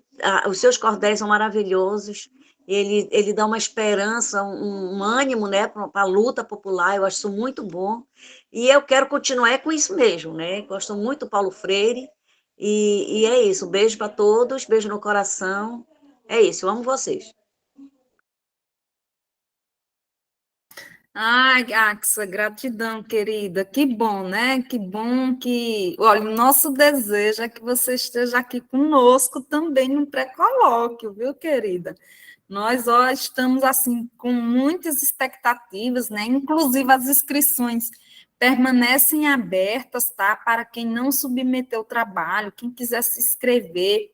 os seus cordéis são maravilhosos, ele dá uma esperança, um ânimo, né, para a luta popular, eu acho isso muito bom. E eu quero continuar com isso mesmo, né? Gosto muito do Paulo Freire, e é isso. Um beijo para todos, beijo no coração. É isso, eu amo vocês. Ai, Axa, gratidão, querida. Que bom, né? Que bom que... Olha, o nosso desejo é que você esteja aqui conosco também no pré-colóquio, viu, querida? Nós, ó, estamos, assim, com muitas expectativas, né? Inclusive, as inscrições permanecem abertas, tá? Para quem não submeteu o trabalho, quem quiser se inscrever,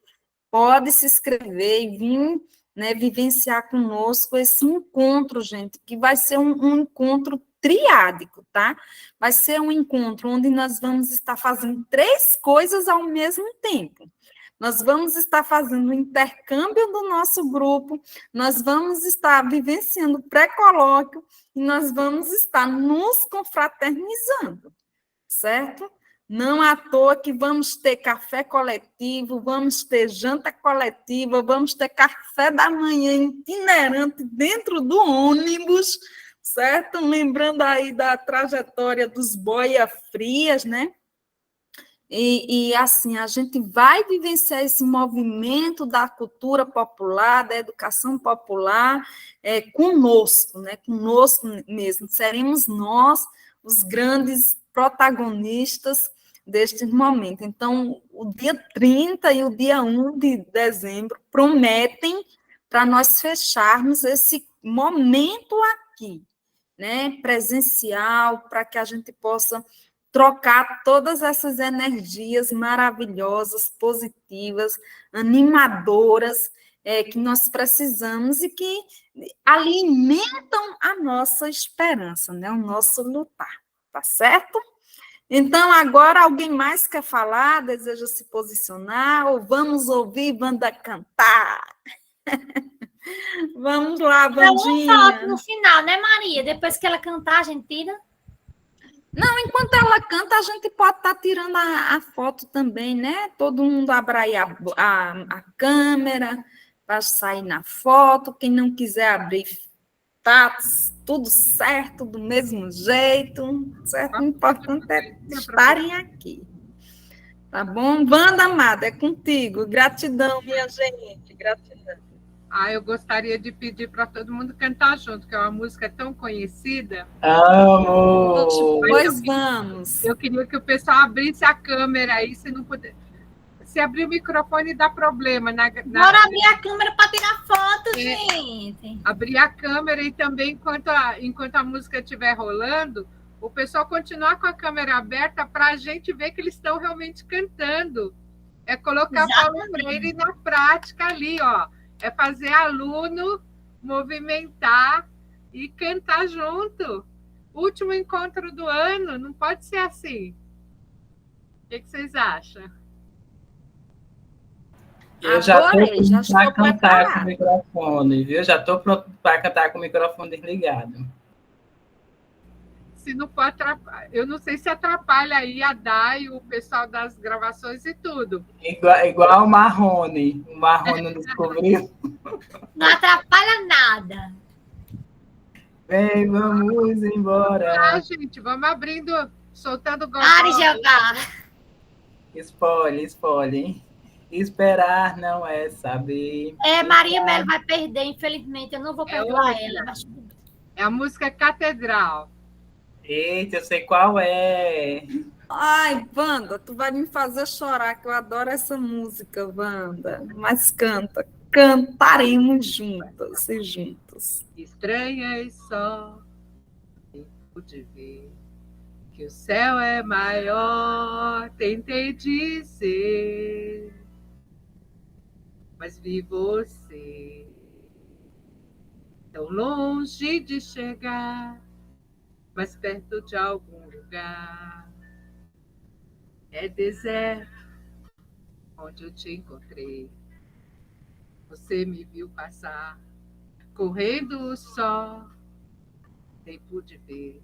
pode se inscrever e vir, né, vivenciar conosco esse encontro, gente, que vai ser um encontro triádico, tá? Vai ser um encontro onde nós vamos estar fazendo 3 coisas ao mesmo tempo. Nós vamos estar fazendo o intercâmbio do nosso grupo, nós vamos estar vivenciando o pré-colóquio e nós vamos estar nos confraternizando, certo? Não à toa que vamos ter café coletivo, vamos ter janta coletiva, vamos ter café da manhã itinerante dentro do ônibus, certo? Lembrando aí da trajetória dos boia frias, né? E assim, a gente vai vivenciar esse movimento da cultura popular, da educação popular, conosco, né? Conosco mesmo. Seremos nós os grandes protagonistas deste momento. Então, o dia 30 e o dia 1 de dezembro prometem para nós fecharmos esse momento aqui, né? Presencial, para que a gente possa trocar todas essas energias maravilhosas, positivas, animadoras, que nós precisamos e que alimentam a nossa esperança, né? O nosso lutar, tá certo? Então, agora alguém mais quer falar, deseja se posicionar, ou vamos ouvir Wanda cantar? Vamos lá, Então, uma foto Wandinha. no final, né, Maria? Depois que ela cantar, a gente tira. Não, enquanto ela canta, a gente pode estar tirando a foto também, né? Todo mundo abre aí a câmera para sair na foto. Quem não quiser abrir, tá tudo certo, do mesmo jeito, certo? O importante é estarem aqui. Tá bom? Wanda amada, é contigo. Gratidão, minha gente. Gratidão. Eu gostaria de pedir para todo mundo cantar junto, que é uma música tão conhecida. Amo! Pois vamos. Eu queria que o pessoal abrisse a câmera aí, se não puder. Se abrir o microfone dá problema. Bora abrir a câmera para tirar foto, gente. Abrir a câmera e também, enquanto a música estiver rolando, o pessoal continuar com a câmera aberta para a gente ver que eles estão realmente cantando. É colocar Paulo Freire na prática ali, ó. É fazer aluno movimentar e cantar junto. Último encontro do ano, não pode ser assim. O que vocês acham? Eu já Adorei, estou já pronto para estou cantar com o preparada. microfone, viu? Já estou pronto para cantar com o microfone desligado. Se não for atrapalhar, eu não sei se atrapalha aí a Dai, o pessoal das gravações e tudo. Igual o Marrone. O Marrone não descobriu. Não atrapalha nada. Vem, vamos embora. Gente, vamos abrindo, soltando o gogó. Ari Jeová. Spoiler, hein? Esperar não é saber. Maria Melo vai perder, infelizmente. Eu não vou perdoar ela. Mas... É a música Catedral. Eita, eu sei qual é. Ai, Wanda, tu vai me fazer chorar, que eu adoro essa música, Wanda. Mas canta, cantaremos juntas e juntos. Estranhas só pude ver que o céu é maior, tentei dizer, mas vi você tão longe de chegar, mas perto de algum lugar. É deserto onde eu te encontrei. Você me viu passar, correndo só, nem pude ver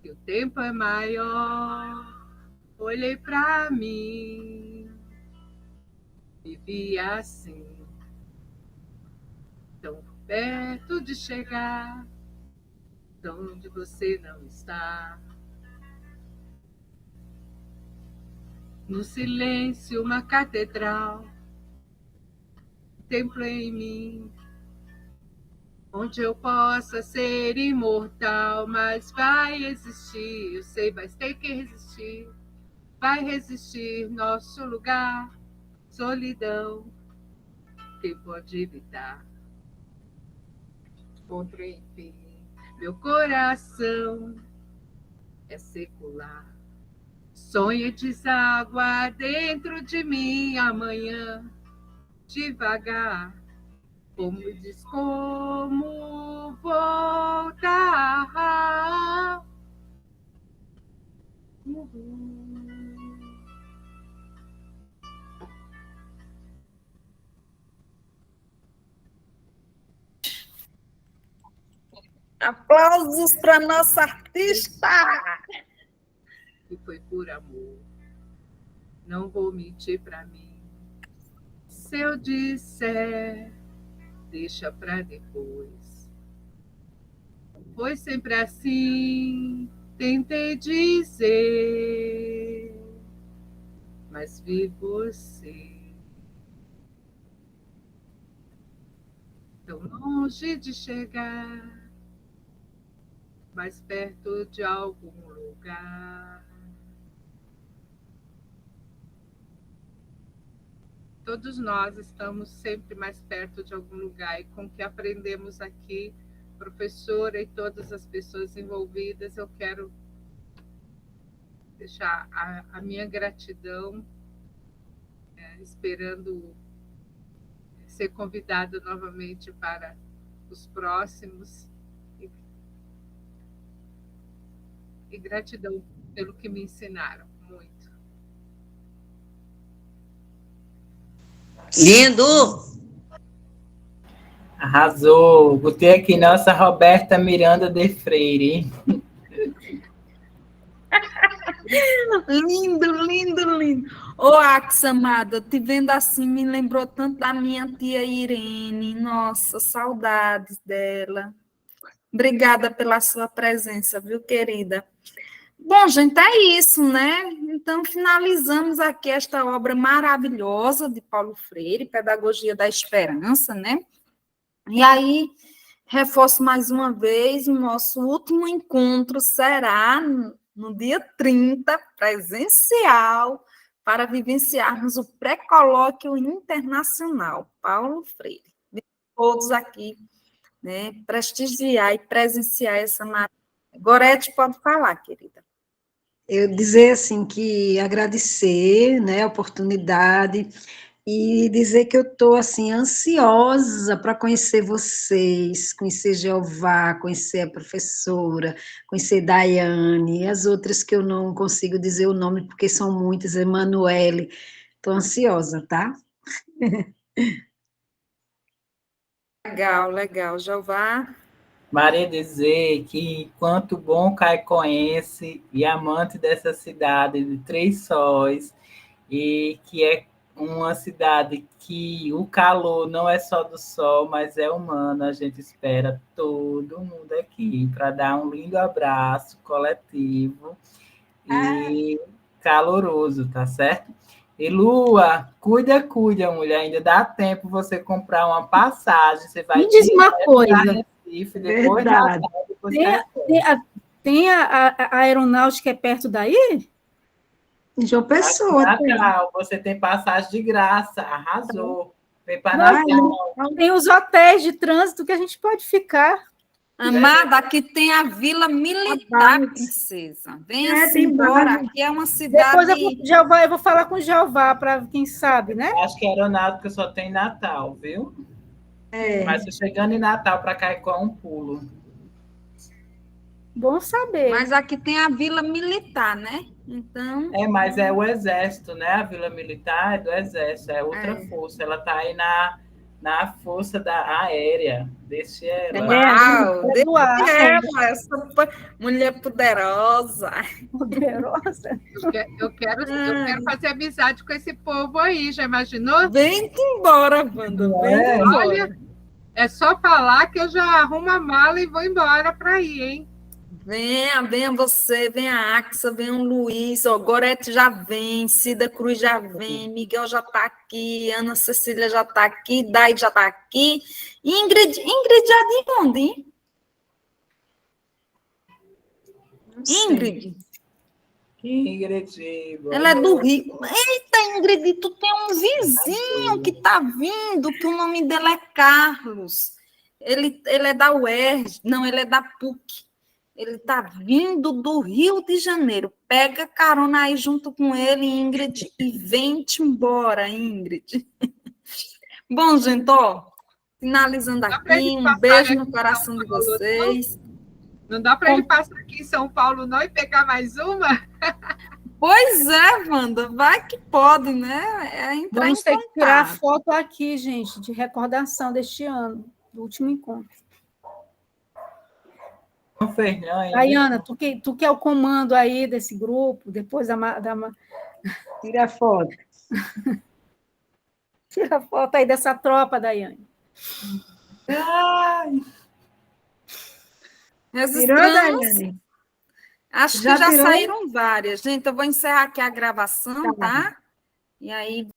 que o tempo é maior. Olhei para mim, me vi assim, tão perto de chegar, tão onde você não está. No silêncio, uma catedral, templo em mim, onde eu possa ser imortal, mas vai existir, eu sei, mas tem que resistir, vai resistir nosso lugar, solidão, quem pode evitar? Contra, enfim, meu coração é secular, sonha deságua dentro de mim amanhã, devagar. Como diz, como voltar? Aplausos para nossa artista! E foi por amor. Não vou mentir para mim. Se eu disser, deixa para depois. Foi sempre assim, tentei dizer, mas vi você tão longe de chegar, mais perto de algum lugar. Todos nós estamos sempre mais perto de algum lugar, e com o que aprendemos aqui, professora e todas as pessoas envolvidas, eu quero deixar a minha gratidão, esperando ser convidado novamente para os próximos. E gratidão pelo que me ensinaram, muito. Lindo! Arrasou. Botei aqui nossa Roberta Miranda de Freire. Lindo, lindo, lindo. Ô, Axa, amada, te vendo assim me lembrou tanto da minha tia Irene. Nossa, saudades dela. Obrigada pela sua presença, viu, querida? Bom, gente, é isso, né? Então, finalizamos aqui esta obra maravilhosa de Paulo Freire, Pedagogia da Esperança, né? E aí, reforço mais uma vez, o nosso último encontro será no dia 30, presencial, para vivenciarmos o pré-colóquio internacional, Paulo Freire. Todos aqui, né, prestigiar e presenciar essa maravilha. Gorete, pode falar, querida. Eu dizer assim que agradecer, né, a oportunidade e dizer que eu estou assim ansiosa para conhecer vocês, conhecer Jeová, conhecer a professora, conhecer Daiane e as outras que eu não consigo dizer o nome porque são muitas, Emanuele. Estou ansiosa, tá? Legal, legal. Jeová. Maria dizer que, enquanto bom caicoense e amante dessa cidade de Três Sóis, e que é uma cidade que o calor não é só do sol, mas é humano, a gente espera todo mundo aqui para dar um lindo abraço coletivo e caloroso, tá certo? E Lua, cuida, mulher, ainda dá tempo você comprar uma passagem, você vai Me diz uma coisa. Recife, depois Verdade. depois Tem a aeronáutica é perto daí? Em João Pessoa. Tem. Natal, você tem passagem de graça, arrasou. Vem para Não, Natal. tem os hotéis de trânsito que a gente pode ficar. Amada, aqui tem a Vila Militar, princesa. Venha-se embora. Aqui é uma cidade... Depois eu vou falar com o Jeová, para quem sabe, né? Acho que aeronáutica só tem Natal, viu? Mas se chegando em Natal para Caicó é um pulo. Bom saber. Mas aqui tem a Vila Militar, né? Então... Mas é o Exército, né? A Vila Militar é do Exército, é outra força. Ela está aí na força da aérea. Deixa ela. Uau, essa mulher poderosa. Poderosa. Eu quero fazer amizade com esse povo aí, já imaginou? Vem embora, Wanda. Olha, é só falar que eu já arrumo a mala e vou embora para ir, hein? Venha você, venha a Axa, venha o Luiz, ó, Gorete já vem, Cida Cruz já vem, Miguel já está aqui, Ana Cecília já está aqui, Dai já está aqui, Ingrid já de onde, hein? Ingrid. Ingrid. Ela é do Rio. Eita, Ingrid, tu tem um vizinho que está vindo, que o nome dele é Carlos. Ele é da UERJ, não, ele é da PUC. Ele está vindo do Rio de Janeiro. Pega carona aí junto com ele, Ingrid, e vem-te embora, Ingrid. Bom, gente, ó, finalizando aqui, um beijo no coração de vocês. Não dá para ele passar aqui em São Paulo, não, e pegar mais uma? Pois é, Wanda, vai que pode, né? Vamos ter que tirar foto aqui, gente, de recordação deste ano, do último encontro. Daiana, tu que é o comando aí desse grupo, depois da... Tira a foto. Tira a foto aí dessa tropa, Daiane. Ai. Tirou, Daiane? Acho que já saíram várias. Gente, eu vou encerrar aqui a gravação, tá? E aí...